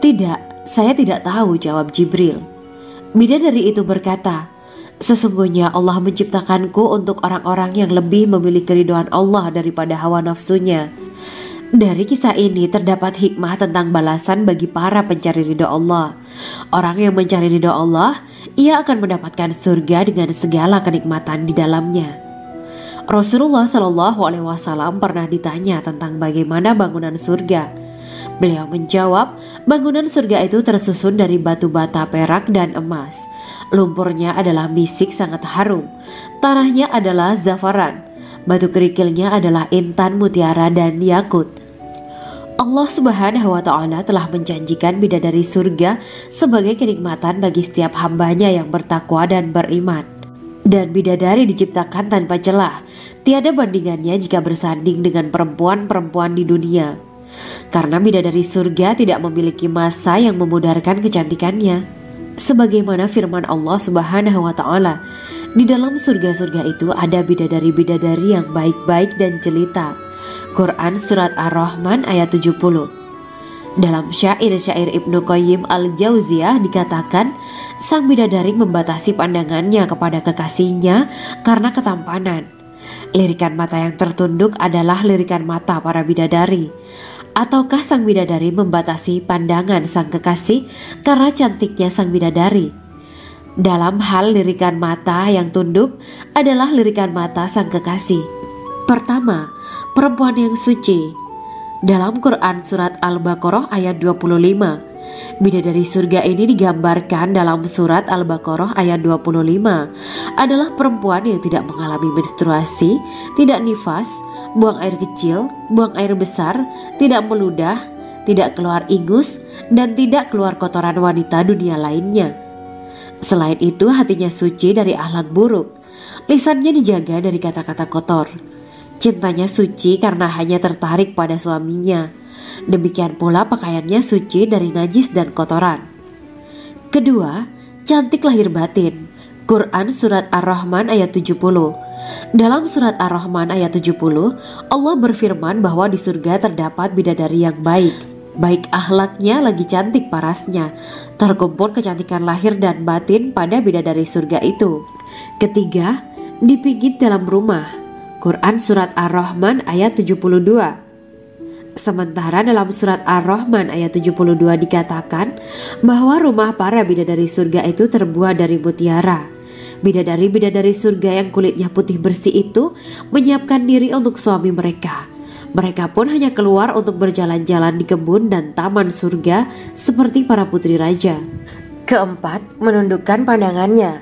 "Tidak, saya tidak tahu," jawab Jibril. Bidadari itu berkata, "Sesungguhnya Allah menciptakanku untuk orang-orang yang lebih memilih keridhaan Allah daripada hawa nafsunya." Dari kisah ini terdapat hikmah tentang balasan bagi para pencari ridho Allah. Orang yang mencari ridho Allah, ia akan mendapatkan surga dengan segala kenikmatan di dalamnya. Rasulullah Shallallahu Alaihi Wasallam pernah ditanya tentang bagaimana bangunan surga. Beliau menjawab, bangunan surga itu tersusun dari batu bata, perak, dan emas. Lumpurnya adalah misik sangat harum. Tanahnya adalah zafaran. Batu kerikilnya adalah intan, mutiara, dan yakut. Allah Subhanahu wa Ta'ala telah menjanjikan bidadari surga sebagai kenikmatan bagi setiap hambanya yang bertakwa dan beriman. Dan bidadari diciptakan tanpa celah. Tiada bandingannya jika bersanding dengan perempuan-perempuan di dunia. Karena bidadari surga tidak memiliki masa yang memudarkan kecantikannya. Sebagaimana firman Allah Subhanahu wa Ta'ala, di dalam surga-surga itu ada bidadari-bidadari yang baik-baik dan jelita. Quran Surat Ar-Rahman ayat 70. Dalam syair-syair Ibnu Qayyim al-Jauziyah dikatakan, sang bidadari membatasi pandangannya kepada kekasihnya karena ketampanan. Lirikan mata yang tertunduk adalah lirikan mata para bidadari. Ataukah sang bidadari membatasi pandangan sang kekasih karena cantiknya sang bidadari? Dalam hal lirikan mata yang tunduk adalah lirikan mata sang kekasih. Pertama, perempuan yang suci. Dalam Quran Surat Al-Baqarah ayat 25, bidadari surga ini digambarkan dalam Surat Al-Baqarah ayat 25 adalah perempuan yang tidak mengalami menstruasi, tidak nifas, buang air kecil, buang air besar, tidak meludah, tidak keluar ingus, dan tidak keluar kotoran wanita dunia lainnya. Selain itu hatinya suci dari akhlak buruk, lisannya dijaga dari kata-kata kotor. Cintanya suci karena hanya tertarik pada suaminya. Demikian pula pakaiannya suci dari najis dan kotoran. Kedua, cantik lahir batin. Quran Surat Ar-Rahman ayat 70. Dalam Surat Ar-Rahman ayat 70, Allah berfirman bahwa di surga terdapat bidadari yang baik. Baik akhlaknya lagi cantik parasnya. Terkumpul kecantikan lahir dan batin pada bidadari surga itu. Ketiga, dipijit dalam rumah. Quran Surat Ar-Rahman ayat 72. Sementara dalam Surat Ar-Rahman ayat 72 dikatakan bahwa rumah para bidadari surga itu terbuat dari mutiara. Bidadari-bidadari surga yang kulitnya putih bersih itu menyiapkan diri untuk suami mereka. Mereka pun hanya keluar untuk berjalan-jalan di kebun dan taman surga seperti para putri raja. Keempat, menundukkan pandangannya.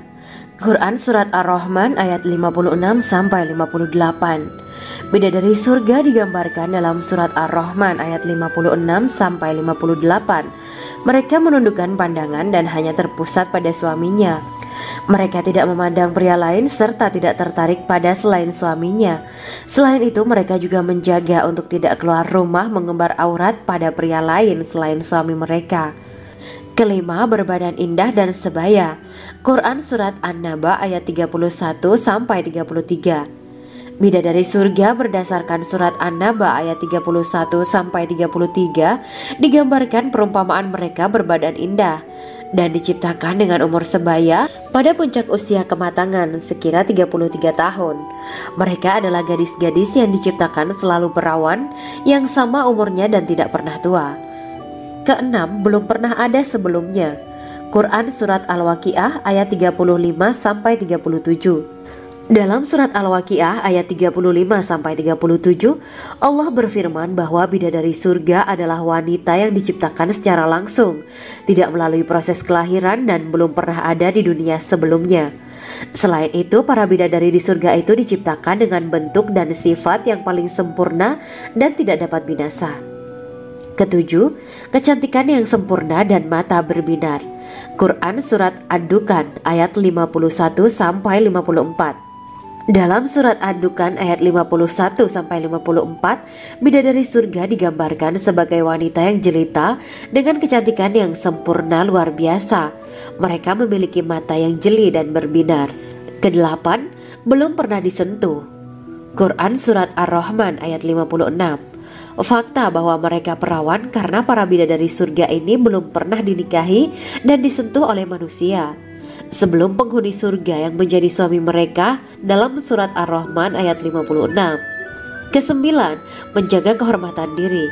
Quran Surat Ar-Rahman ayat 56-58. Bidadari surga digambarkan dalam Surat Ar-Rahman ayat 56-58. Mereka menundukkan pandangan dan hanya terpusat pada suaminya. Mereka tidak memandang pria lain serta tidak tertarik pada selain suaminya. Selain itu, mereka juga menjaga untuk tidak keluar rumah mengembar aurat pada pria lain selain suami mereka. Kelima, berbadan indah dan sebaya. Quran Surat An-Naba ayat 31-33. Bidadari surga berdasarkan Surat An-Naba ayat 31-33 digambarkan perumpamaan mereka berbadan indah dan diciptakan dengan umur sebaya pada puncak usia kematangan sekira 33 tahun. Mereka adalah gadis-gadis yang diciptakan selalu perawan, yang sama umurnya dan tidak pernah tua. Keenam, belum pernah ada sebelumnya. Quran Surat Al-Waqiah ayat 35-37. Dalam Surat Al-Waqiah ayat 35-37, Allah berfirman bahwa bidadari surga adalah wanita yang diciptakan secara langsung, tidak melalui proses kelahiran dan belum pernah ada di dunia sebelumnya. Selain itu, para bidadari di surga itu diciptakan dengan bentuk dan sifat yang paling sempurna dan tidak dapat binasa. Ketujuh, kecantikan yang sempurna dan mata berbinar. Quran Surat Ad-Dukan ayat 51-54. Dalam Surat Ad-Dukan ayat 51-54, bidadari surga digambarkan sebagai wanita yang jelita dengan kecantikan yang sempurna luar biasa. Mereka memiliki mata yang jeli dan berbinar. Kedelapan, belum pernah disentuh. Quran Surat Ar-Rahman ayat 56. Fakta bahwa mereka perawan karena para bidadari surga ini belum pernah dinikahi dan disentuh oleh manusia sebelum penghuni surga yang menjadi suami mereka dalam Surat Ar-Rahman ayat 56. Kesembilan, menjaga kehormatan diri.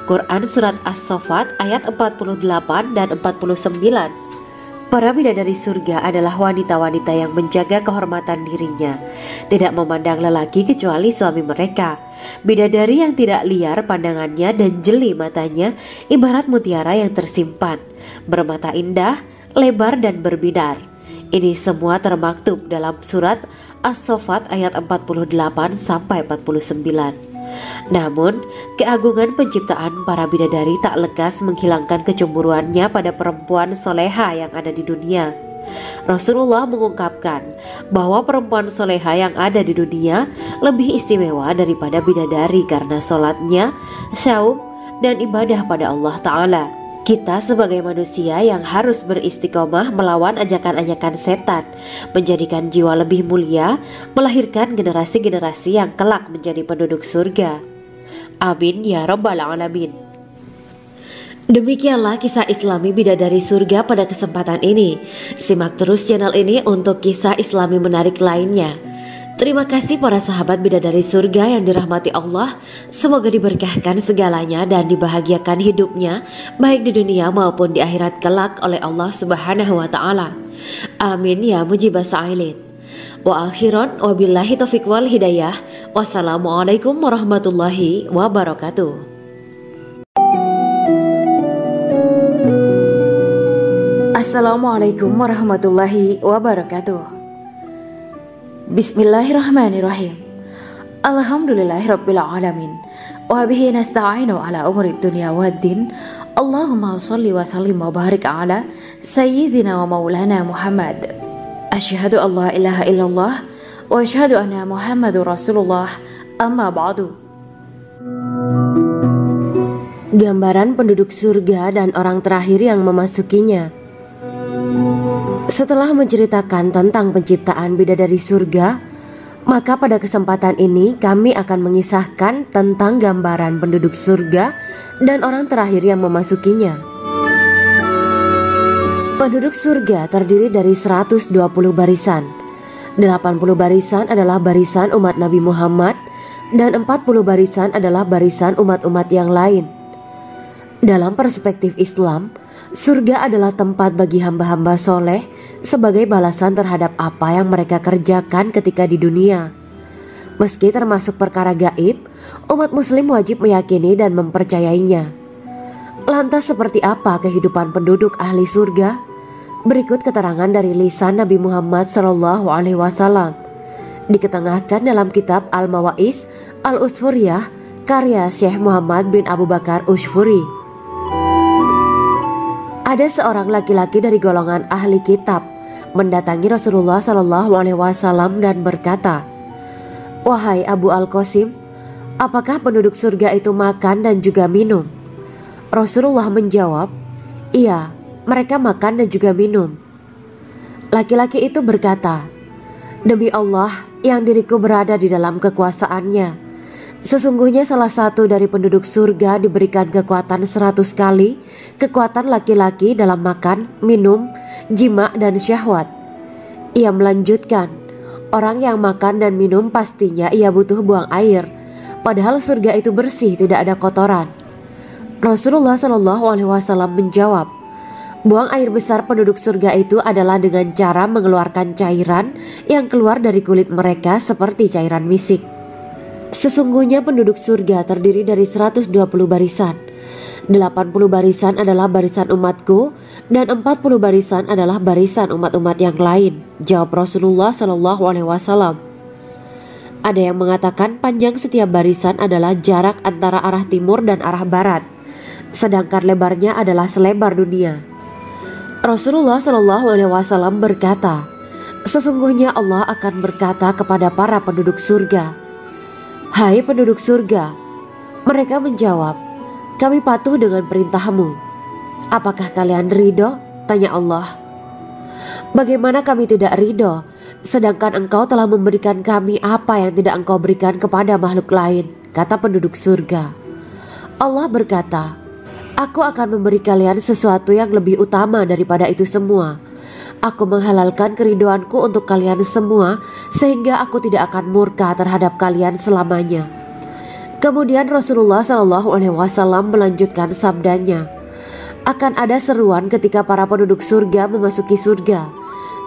Quran Surat As-Saffat ayat 48 dan 49. Para bidadari surga adalah wanita-wanita yang menjaga kehormatan dirinya, tidak memandang lelaki kecuali suami mereka. Bidadari yang tidak liar pandangannya dan jeli matanya ibarat mutiara yang tersimpan, bermata indah, lebar dan berbinar. Ini semua termaktub dalam Surat As-Saffat ayat 48-49. Namun, keagungan penciptaan para bidadari tak lekas menghilangkan kecemburuannya pada perempuan soleha yang ada di dunia. Rasulullah mengungkapkan bahwa perempuan soleha yang ada di dunia lebih istimewa daripada bidadari karena sholatnya, syaum, dan ibadah pada Allah Ta'ala. Kita sebagai manusia yang harus beristiqomah melawan ajakan-ajakan setan, menjadikan jiwa lebih mulia, melahirkan generasi-generasi yang kelak menjadi penduduk surga. Amin ya Rabbal Alamin. Demikianlah kisah Islami bidadari surga pada kesempatan ini. Simak terus channel ini untuk kisah Islami menarik lainnya. Terima kasih para sahabat bidadari surga yang dirahmati Allah. Semoga diberkahkan segalanya dan dibahagiakan hidupnya baik di dunia maupun di akhirat kelak oleh Allah Subhanahu wa Ta'ala. Amin ya mujibah sa'ilin. Wa akhiran wabillahi taufiq wal hidayah. Wassalamualaikum warahmatullahi wabarakatuh. Assalamualaikum warahmatullahi wabarakatuh. Bismillahirrahmanirrahim. Alhamdulillahirabbil alamin. Wa bihi nasta'inu ala umuri dunya waddin. Allahumma shalli wa sallim wa barik ala sayyidina wa maulana Muhammad. Asyhadu an la ilaha illallah wa asyhadu anna Muhammadur Rasulullah. Amma ba'du. Gambaran penduduk surga dan orang terakhir yang memasukinya. Setelah menceritakan tentang penciptaan bidadari surga, maka pada kesempatan ini kami akan mengisahkan tentang gambaran penduduk surga dan orang terakhir yang memasukinya. Penduduk surga terdiri dari 120 barisan. 80 barisan adalah barisan umat Nabi Muhammad dan 40 barisan adalah barisan umat-umat yang lain. Dalam perspektif Islam, Surga adalah tempat bagi hamba-hamba soleh sebagai balasan terhadap apa yang mereka kerjakan ketika di dunia. Meski termasuk perkara gaib, umat muslim wajib meyakini dan mempercayainya. Lantas seperti apa kehidupan penduduk ahli surga? Berikut keterangan dari lisan Nabi Muhammad SAW, diketengahkan dalam kitab Al-Mawaiz Al-Usfuriyah karya Syekh Muhammad bin Abu Bakar Usfuri. Ada seorang laki-laki dari golongan ahli kitab mendatangi Rasulullah SAW dan berkata, "Wahai Abu Al-Qasim, apakah penduduk surga itu makan dan juga minum?" Rasulullah menjawab, "Iya, mereka makan dan juga minum." Laki-laki itu berkata, "Demi Allah yang diriku berada di dalam kekuasaannya, sesungguhnya salah satu dari penduduk surga diberikan kekuatan 100 kali kekuatan laki-laki dalam makan, minum, jima, dan syahwat." Ia melanjutkan, "Orang yang makan dan minum pastinya ia butuh buang air, padahal surga itu bersih, tidak ada kotoran." Rasulullah SAW menjawab, "Buang air besar penduduk surga itu adalah dengan cara mengeluarkan cairan yang keluar dari kulit mereka seperti cairan misik. Sesungguhnya penduduk surga terdiri dari 120 barisan. 80 barisan adalah barisan umatku dan 40 barisan adalah barisan umat-umat yang lain," jawab Rasulullah SAW. Ada yang mengatakan panjang setiap barisan adalah jarak antara arah timur dan arah barat, sedangkan lebarnya adalah selebar dunia. Rasulullah SAW berkata, "Sesungguhnya Allah akan berkata kepada para penduduk surga, 'Hai penduduk surga,' mereka menjawab, 'Kami patuh dengan perintahmu.' 'Apakah kalian ridho?' tanya Allah. 'Bagaimana kami tidak ridho, sedangkan engkau telah memberikan kami apa yang tidak engkau berikan kepada makhluk lain,' kata penduduk surga. Allah berkata, 'Aku akan memberi kalian sesuatu yang lebih utama daripada itu semua. Aku menghalalkan keridoanku untuk kalian semua sehingga aku tidak akan murka terhadap kalian selamanya.'" Kemudian Rasulullah SAW melanjutkan sabdanya, "Akan ada seruan ketika para penduduk surga memasuki surga.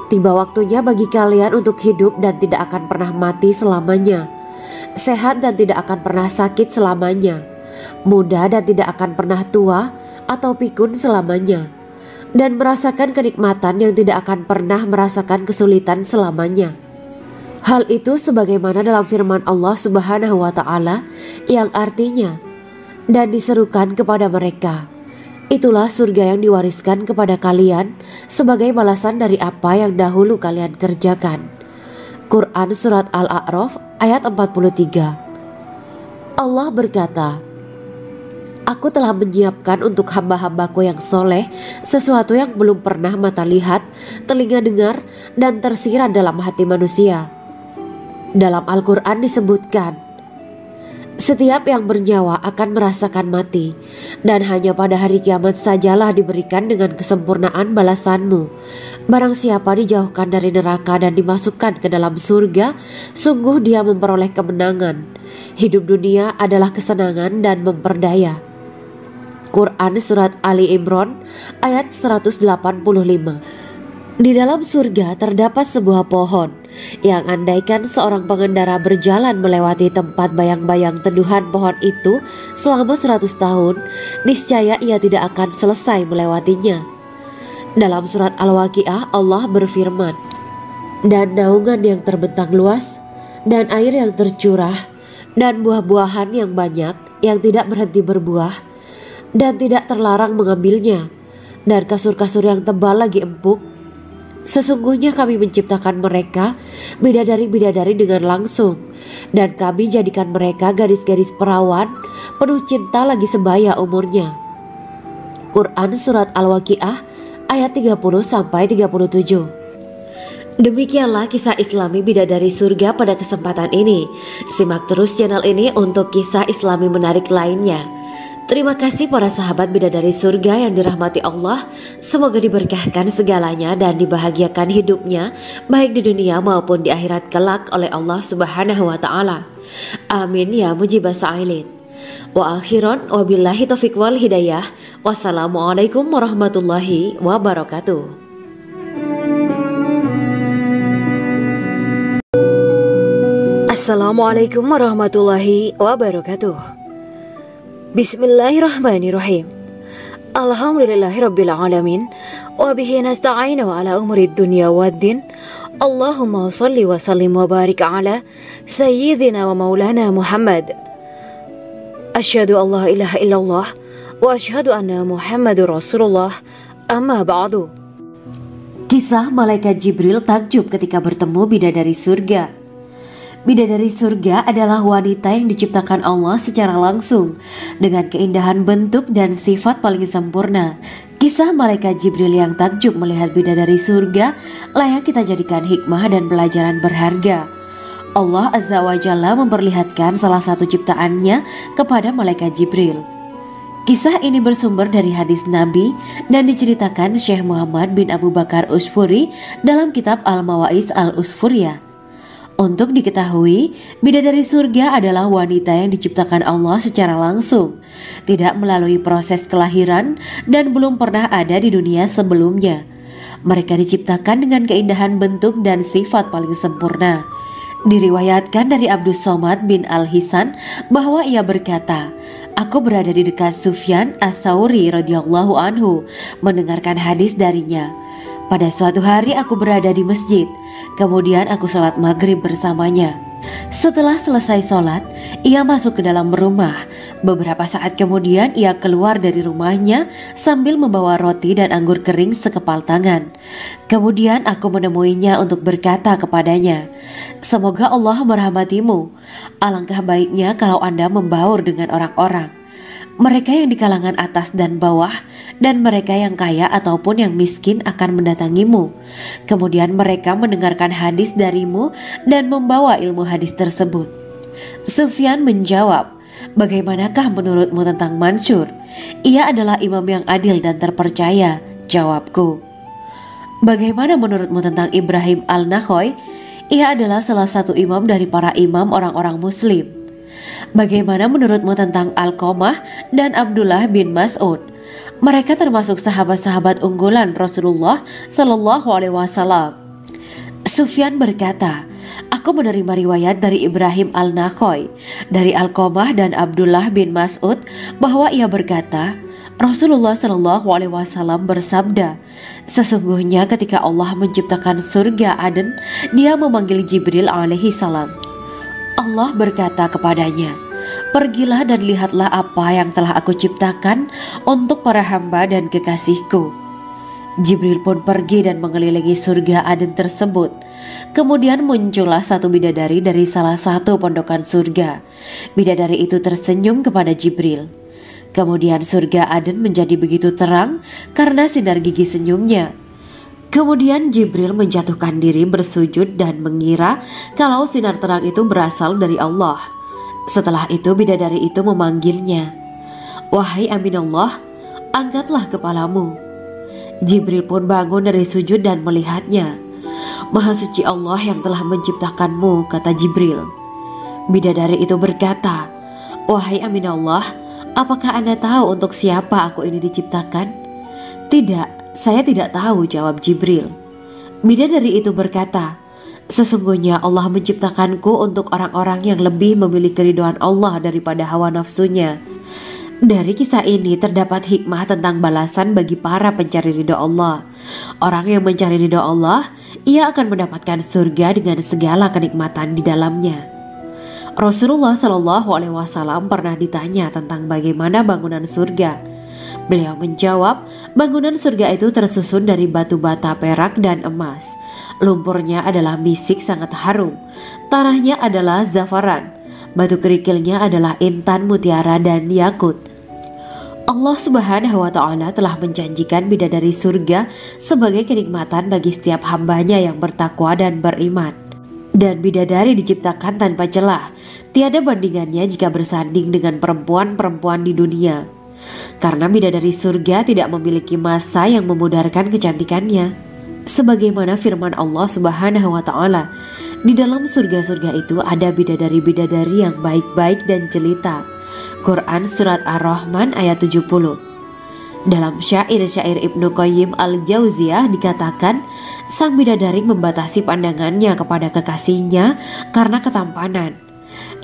Tiba waktunya bagi kalian untuk hidup dan tidak akan pernah mati selamanya, sehat dan tidak akan pernah sakit selamanya, muda dan tidak akan pernah tua atau pikun selamanya, dan merasakan kenikmatan yang tidak akan pernah merasakan kesulitan selamanya." Hal itu sebagaimana dalam firman Allah Subhanahu wa Ta'ala yang artinya, "Dan diserukan kepada mereka, itulah surga yang diwariskan kepada kalian sebagai balasan dari apa yang dahulu kalian kerjakan." Quran Surat Al-A'raf ayat 43. Allah berkata, "Aku telah menyiapkan untuk hamba-hambaku yang soleh sesuatu yang belum pernah mata lihat, telinga dengar, dan tersirat dalam hati manusia." Dalam Al-Quran disebutkan, "Setiap yang bernyawa akan merasakan mati, dan hanya pada hari kiamat sajalah diberikan dengan kesempurnaan balasanmu. Barang siapa dijauhkan dari neraka dan dimasukkan ke dalam surga, sungguh dia memperoleh kemenangan. Hidup dunia adalah kesenangan dan memperdaya." Quran Surat Ali Imran ayat 185. Di dalam surga terdapat sebuah pohon yang andaikan seorang pengendara berjalan melewati tempat bayang-bayang teduhan pohon itu selama 100 tahun, niscaya ia tidak akan selesai melewatinya. Dalam surat Al-Waqiah Allah berfirman, "Dan naungan yang terbentang luas, dan air yang tercurah, dan buah-buahan yang banyak yang tidak berhenti berbuah, dan tidak terlarang mengambilnya, dan kasur-kasur yang tebal lagi empuk. Sesungguhnya kami menciptakan mereka bidadari-bidadari dengan langsung, dan kami jadikan mereka gadis-gadis perawan penuh cinta lagi sebaya umurnya." Quran Surat Al-Waqiah ayat 30-37. Demikianlah kisah Islami bidadari surga pada kesempatan ini. Simak terus channel ini untuk kisah Islami menarik lainnya. Terima kasih para sahabat bidadari surga yang dirahmati Allah. Semoga diberkahkan segalanya dan dibahagiakan hidupnya baik di dunia maupun di akhirat kelak oleh Allah Subhanahu wa Ta'ala. Amin ya mujibas sa'ilin. Wa akhiran wabillahi taufiq wal hidayah. Wassalamualaikum warahmatullahi wabarakatuh. Assalamualaikum warahmatullahi wabarakatuh. Bismillahirrahmanirrahim. Alhamdulillahirabbil alamin wa bihi nasta'inu ala umuri dunya waddin. Allahumma shalli wa sallim wa barik ala sayyidina wa maulana Muhammad. Asyhadu an la ilaha illallah wa asyhadu anna Muhammadur Rasulullah. Amma ba'du. Kisah malaikat Jibril takjub ketika bertemu bidadari surga. Bidadari surga adalah wanita yang diciptakan Allah secara langsung dengan keindahan bentuk dan sifat paling sempurna. Kisah malaikat Jibril yang takjub melihat bidadari surga layak kita jadikan hikmah dan pelajaran berharga. Allah Azza wa Jalla memperlihatkan salah satu ciptaannya kepada malaikat Jibril. Kisah ini bersumber dari hadis Nabi dan diceritakan Syekh Muhammad bin Abu Bakar Usfuri dalam kitab Al-Mawaiz Al-Usfuriyah. Untuk diketahui, bidadari surga adalah wanita yang diciptakan Allah secara langsung, tidak melalui proses kelahiran dan belum pernah ada di dunia sebelumnya. Mereka diciptakan dengan keindahan bentuk dan sifat paling sempurna. Diriwayatkan dari Abdus Somad bin Al-Hisan bahwa ia berkata, "Aku berada di dekat Sufyan As-Tsauri radhiyallahu anhu mendengarkan hadis darinya. Pada suatu hari aku berada di masjid, kemudian aku sholat maghrib bersamanya. Setelah selesai sholat, ia masuk ke dalam rumah. Beberapa saat kemudian ia keluar dari rumahnya sambil membawa roti dan anggur kering sekepal tangan. Kemudian aku menemuinya untuk berkata kepadanya, 'Semoga Allah merahmatimu. Alangkah baiknya kalau Anda membaur dengan orang-orang. Mereka yang di kalangan atas dan bawah dan mereka yang kaya ataupun yang miskin akan mendatangimu. Kemudian mereka mendengarkan hadis darimu dan membawa ilmu hadis tersebut.' Sufyan menjawab, 'Bagaimanakah menurutmu tentang Mansur? Ia adalah imam yang adil dan terpercaya.' Jawabku. 'Bagaimana menurutmu tentang Ibrahim Al-Nakhoy? Ia adalah salah satu imam dari para imam orang-orang muslim.' 'Bagaimana menurutmu tentang Alqamah dan Abdullah bin Mas'ud? Mereka termasuk sahabat-sahabat unggulan Rasulullah Shallallahu Alaihi Wasallam.' Sufyan berkata, 'Aku menerima riwayat dari Ibrahim Al-Nakhoy, dari Alqamah dan Abdullah bin Mas'ud bahwa ia berkata, Rasulullah Shallallahu Alaihi Wasallam bersabda, sesungguhnya ketika Allah menciptakan surga Aden, Dia memanggil Jibril alaihi salam. Allah berkata kepadanya, pergilah dan lihatlah apa yang telah aku ciptakan untuk para hamba dan kekasihku. Jibril pun pergi dan mengelilingi surga Aden tersebut. Kemudian muncullah satu bidadari dari salah satu pondokan surga. Bidadari itu tersenyum kepada Jibril. Kemudian surga Aden menjadi begitu terang karena sinar gigi senyumnya. Kemudian Jibril menjatuhkan diri bersujud dan mengira kalau sinar terang itu berasal dari Allah. Setelah itu bidadari itu memanggilnya, wahai Aminullah, angkatlah kepalamu. Jibril pun bangun dari sujud dan melihatnya. Maha suci Allah yang telah menciptakanmu, kata Jibril. Bidadari itu berkata, wahai Aminullah, apakah Anda tahu untuk siapa aku ini diciptakan? Tidak. Saya tidak tahu, jawab Jibril. Bidadari itu berkata, sesungguhnya Allah menciptakanku untuk orang-orang yang lebih memilih keridhaan Allah daripada hawa nafsunya. Dari kisah ini terdapat hikmah tentang balasan bagi para pencari ridha Allah. Orang yang mencari ridha Allah, ia akan mendapatkan surga dengan segala kenikmatan di dalamnya. Rasulullah Shallallahu Alaihi Wasallam pernah ditanya tentang bagaimana bangunan surga. Beliau menjawab, bangunan surga itu tersusun dari batu bata, perak, dan emas. Lumpurnya adalah misik sangat harum. Tanahnya adalah zafaran. Batu kerikilnya adalah intan, mutiara, dan yakut. Allah Subhanahu wa Ta'ala telah menjanjikan bidadari surga sebagai kenikmatan bagi setiap hambanya yang bertakwa dan beriman. Dan bidadari diciptakan tanpa celah. Tiada bandingannya jika bersanding dengan perempuan-perempuan di dunia. Karena bidadari surga tidak memiliki masa yang memudarkan kecantikannya. Sebagaimana firman Allah Subhanahu wa Ta'ala, di dalam surga-surga itu ada bidadari-bidadari yang baik-baik dan jelita. Quran Surat Ar-Rahman ayat 70. Dalam syair-syair Ibnu Qayyim al-Jauziyah dikatakan, sang bidadari membatasi pandangannya kepada kekasihnya karena ketampanan.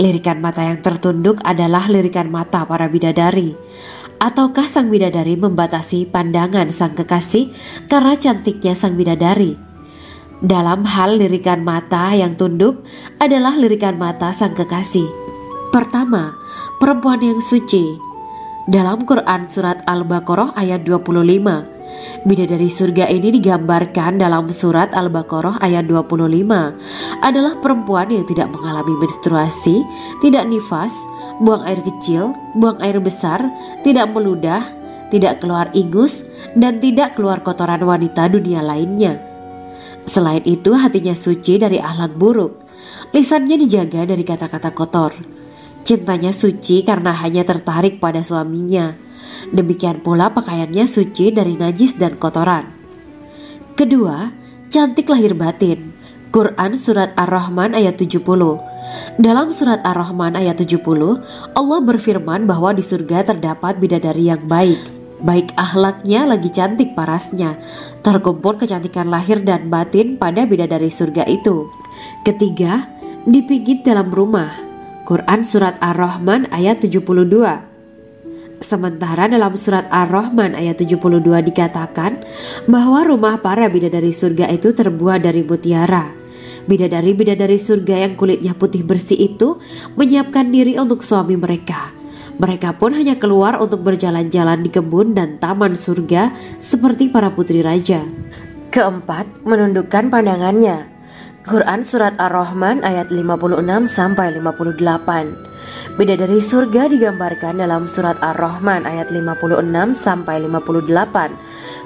Lirikan mata yang tertunduk adalah lirikan mata para bidadari. Ataukah sang bidadari membatasi pandangan sang kekasih karena cantiknya sang bidadari? Dalam hal lirikan mata yang tunduk adalah lirikan mata sang kekasih. Pertama, perempuan yang suci. Dalam Quran Surat Al-Baqarah ayat 25, bidadari surga ini digambarkan dalam Surat Al-Baqarah ayat 25 adalah perempuan yang tidak mengalami menstruasi, tidak nifas, buang air kecil, buang air besar, tidak meludah, tidak keluar ingus, dan tidak keluar kotoran wanita dunia lainnya. Selain itu, hatinya suci dari akhlak buruk, lisannya dijaga dari kata-kata kotor. Cintanya suci karena hanya tertarik pada suaminya. Demikian pula pakaiannya suci dari najis dan kotoran. Kedua, cantik lahir batin. Quran Surat Ar-Rahman ayat 70. Dalam Surat Ar-Rahman ayat 70, Allah berfirman bahwa di surga terdapat bidadari yang baik. Baik akhlaknya lagi cantik parasnya. Terkumpul kecantikan lahir dan batin pada bidadari surga itu. Ketiga, dipijit dalam rumah. Quran Surat Ar-Rahman ayat 72. Sementara dalam Surat Ar-Rahman ayat 72 dikatakan bahwa rumah para bidadari surga itu terbuat dari mutiara. Bidadari-bidadari surga yang kulitnya putih bersih itu menyiapkan diri untuk suami mereka. Mereka pun hanya keluar untuk berjalan-jalan di kebun dan taman surga seperti para putri raja. Keempat, menundukkan pandangannya. Quran Surat Ar-Rahman ayat 56-58. Bidadari surga digambarkan dalam Surat Ar-Rahman ayat 56-58.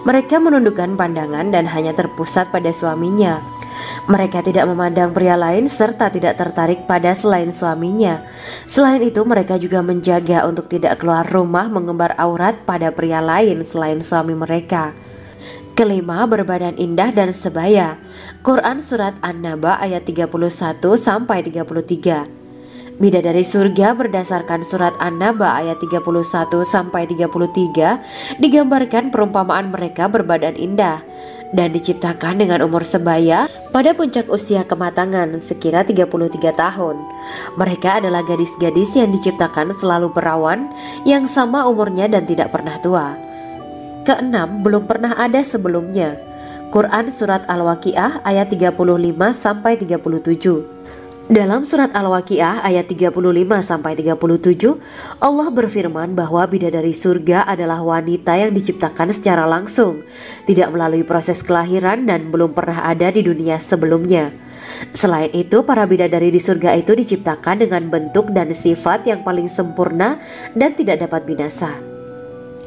Mereka menundukkan pandangan dan hanya terpusat pada suaminya. Mereka tidak memandang pria lain serta tidak tertarik pada selain suaminya. Selain itu, mereka juga menjaga untuk tidak keluar rumah mengembar aurat pada pria lain selain suami mereka. Kelima, berbadan indah dan sebaya. Quran Surat An-Naba ayat 31-33. Bidadari surga berdasarkan Surat An-Naba ayat 31-33 digambarkan perumpamaan mereka berbadan indah dan diciptakan dengan umur sebaya pada puncak usia kematangan sekira 33 tahun. Mereka adalah gadis-gadis yang diciptakan selalu perawan, yang sama umurnya dan tidak pernah tua. Keenam, belum pernah ada sebelumnya. Quran Surat Al-Waqiah ayat 35-37. Dalam Surat Al-Waqiah ayat 35-37, Allah berfirman bahwa bidadari surga adalah wanita yang diciptakan secara langsung, tidak melalui proses kelahiran dan belum pernah ada di dunia sebelumnya. Selain itu, para bidadari di surga itu diciptakan dengan bentuk dan sifat yang paling sempurna dan tidak dapat binasa.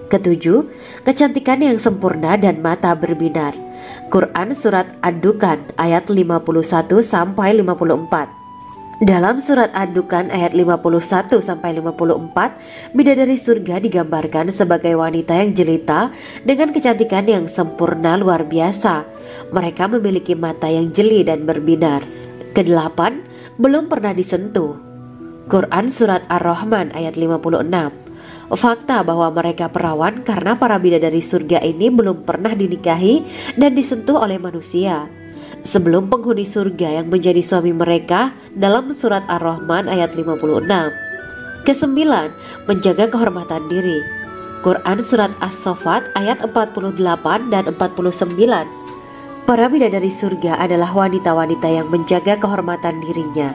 Ketujuh, kecantikan yang sempurna dan mata berbinar. Quran Surat Ad-Dukan ayat 51-54. Dalam Surat Ad-Dukan ayat 51-54, bidadari surga digambarkan sebagai wanita yang jelita dengan kecantikan yang sempurna luar biasa. Mereka memiliki mata yang jeli dan berbinar. Kedelapan, belum pernah disentuh. Quran Surat Ar-Rahman ayat 56. Fakta bahwa mereka perawan karena para bidadari surga ini belum pernah dinikahi dan disentuh oleh manusia sebelum penghuni surga yang menjadi suami mereka dalam Surat Ar-Rahman ayat 56. Kesembilan, menjaga kehormatan diri. Quran Surat As-Saffat ayat 48 dan 49. Para bidadari surga adalah wanita-wanita yang menjaga kehormatan dirinya,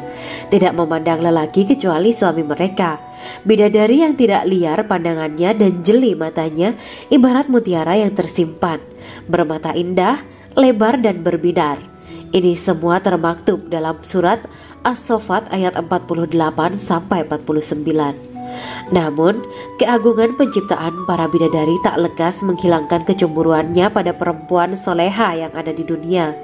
tidak memandang lelaki kecuali suami mereka. Bidadari yang tidak liar pandangannya dan jeli matanya ibarat mutiara yang tersimpan, bermata indah, lebar dan berbinar. Ini semua termaktub dalam Surat As-Saffat ayat 48-49. Namun, keagungan penciptaan para bidadari tak lekas menghilangkan kecemburuannya pada perempuan soleha yang ada di dunia.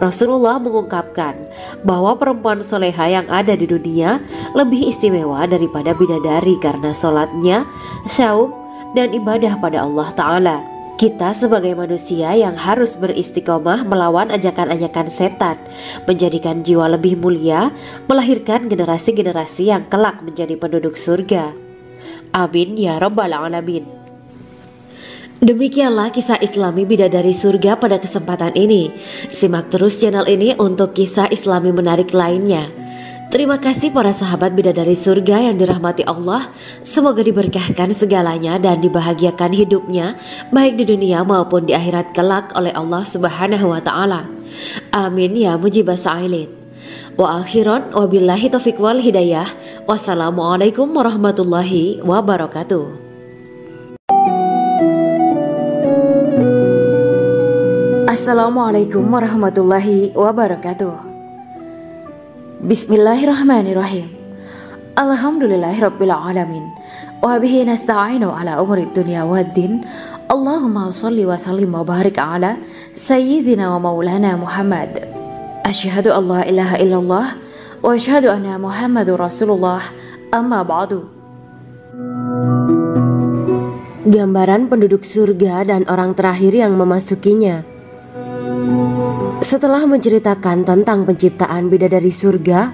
Rasulullah mengungkapkan bahwa perempuan soleha yang ada di dunia lebih istimewa daripada bidadari karena sholatnya, syaum, dan ibadah pada Allah Ta'ala. Kita sebagai manusia yang harus beristiqomah melawan ajakan-ajakan setan, menjadikan jiwa lebih mulia, melahirkan generasi-generasi yang kelak menjadi penduduk surga. Amin ya rabbal alamin. Demikianlah kisah Islami bidadari surga pada kesempatan ini. Simak terus channel ini untuk kisah Islami menarik lainnya. Terima kasih para sahabat bidadari surga yang dirahmati Allah. Semoga diberkahkan segalanya dan dibahagiakan hidupnya, baik di dunia maupun di akhirat kelak oleh Allah Subhanahu wa Ta'ala. Amin ya mujibah sa'ilin. Wa akhiran wabillahi taufiq wal hidayah. Wassalamualaikum warahmatullahi wabarakatuh. Assalamualaikum warahmatullahi wabarakatuh. Bismillahirrahmanirrahim. Alhamdulillahirabbil alamin. Wa bihi nasta'inu ala umuri dunya waddin. Allahumma shalli wa sallim wa barik ala sayyidina wa maulana Muhammad. Asyhadu an la ilaha illallah wa asyhadu anna Muhammadur Rasulullah. Amma ba'du. Gambaran penduduk surga dan orang terakhir yang memasukinya. Setelah menceritakan tentang penciptaan bidadari surga,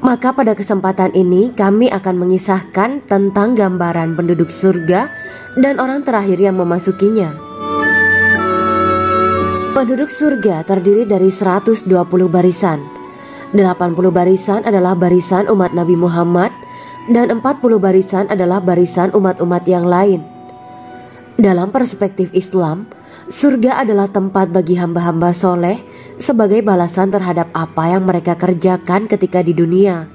maka pada kesempatan ini kami akan mengisahkan tentang gambaran penduduk surga dan orang terakhir yang memasukinya. Penduduk surga terdiri dari 120 barisan. 80 barisan adalah barisan umat Nabi Muhammad dan 40 barisan adalah barisan umat-umat yang lain. Dalam perspektif Islam, surga adalah tempat bagi hamba-hamba soleh sebagai balasan terhadap apa yang mereka kerjakan ketika di dunia.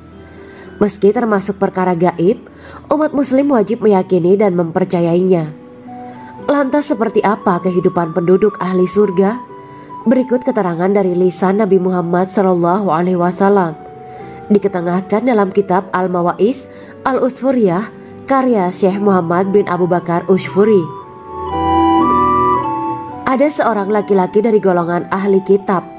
Meski termasuk perkara gaib, umat muslim wajib meyakini dan mempercayainya. Lantas seperti apa kehidupan penduduk ahli surga? Berikut keterangan dari lisan Nabi Muhammad SAW. Diketengahkan dalam kitab Al-Mawaiz Al-Usfuriyah karya Syekh Muhammad bin Abu Bakar Usfuri. Ada seorang laki-laki dari golongan ahli kitab.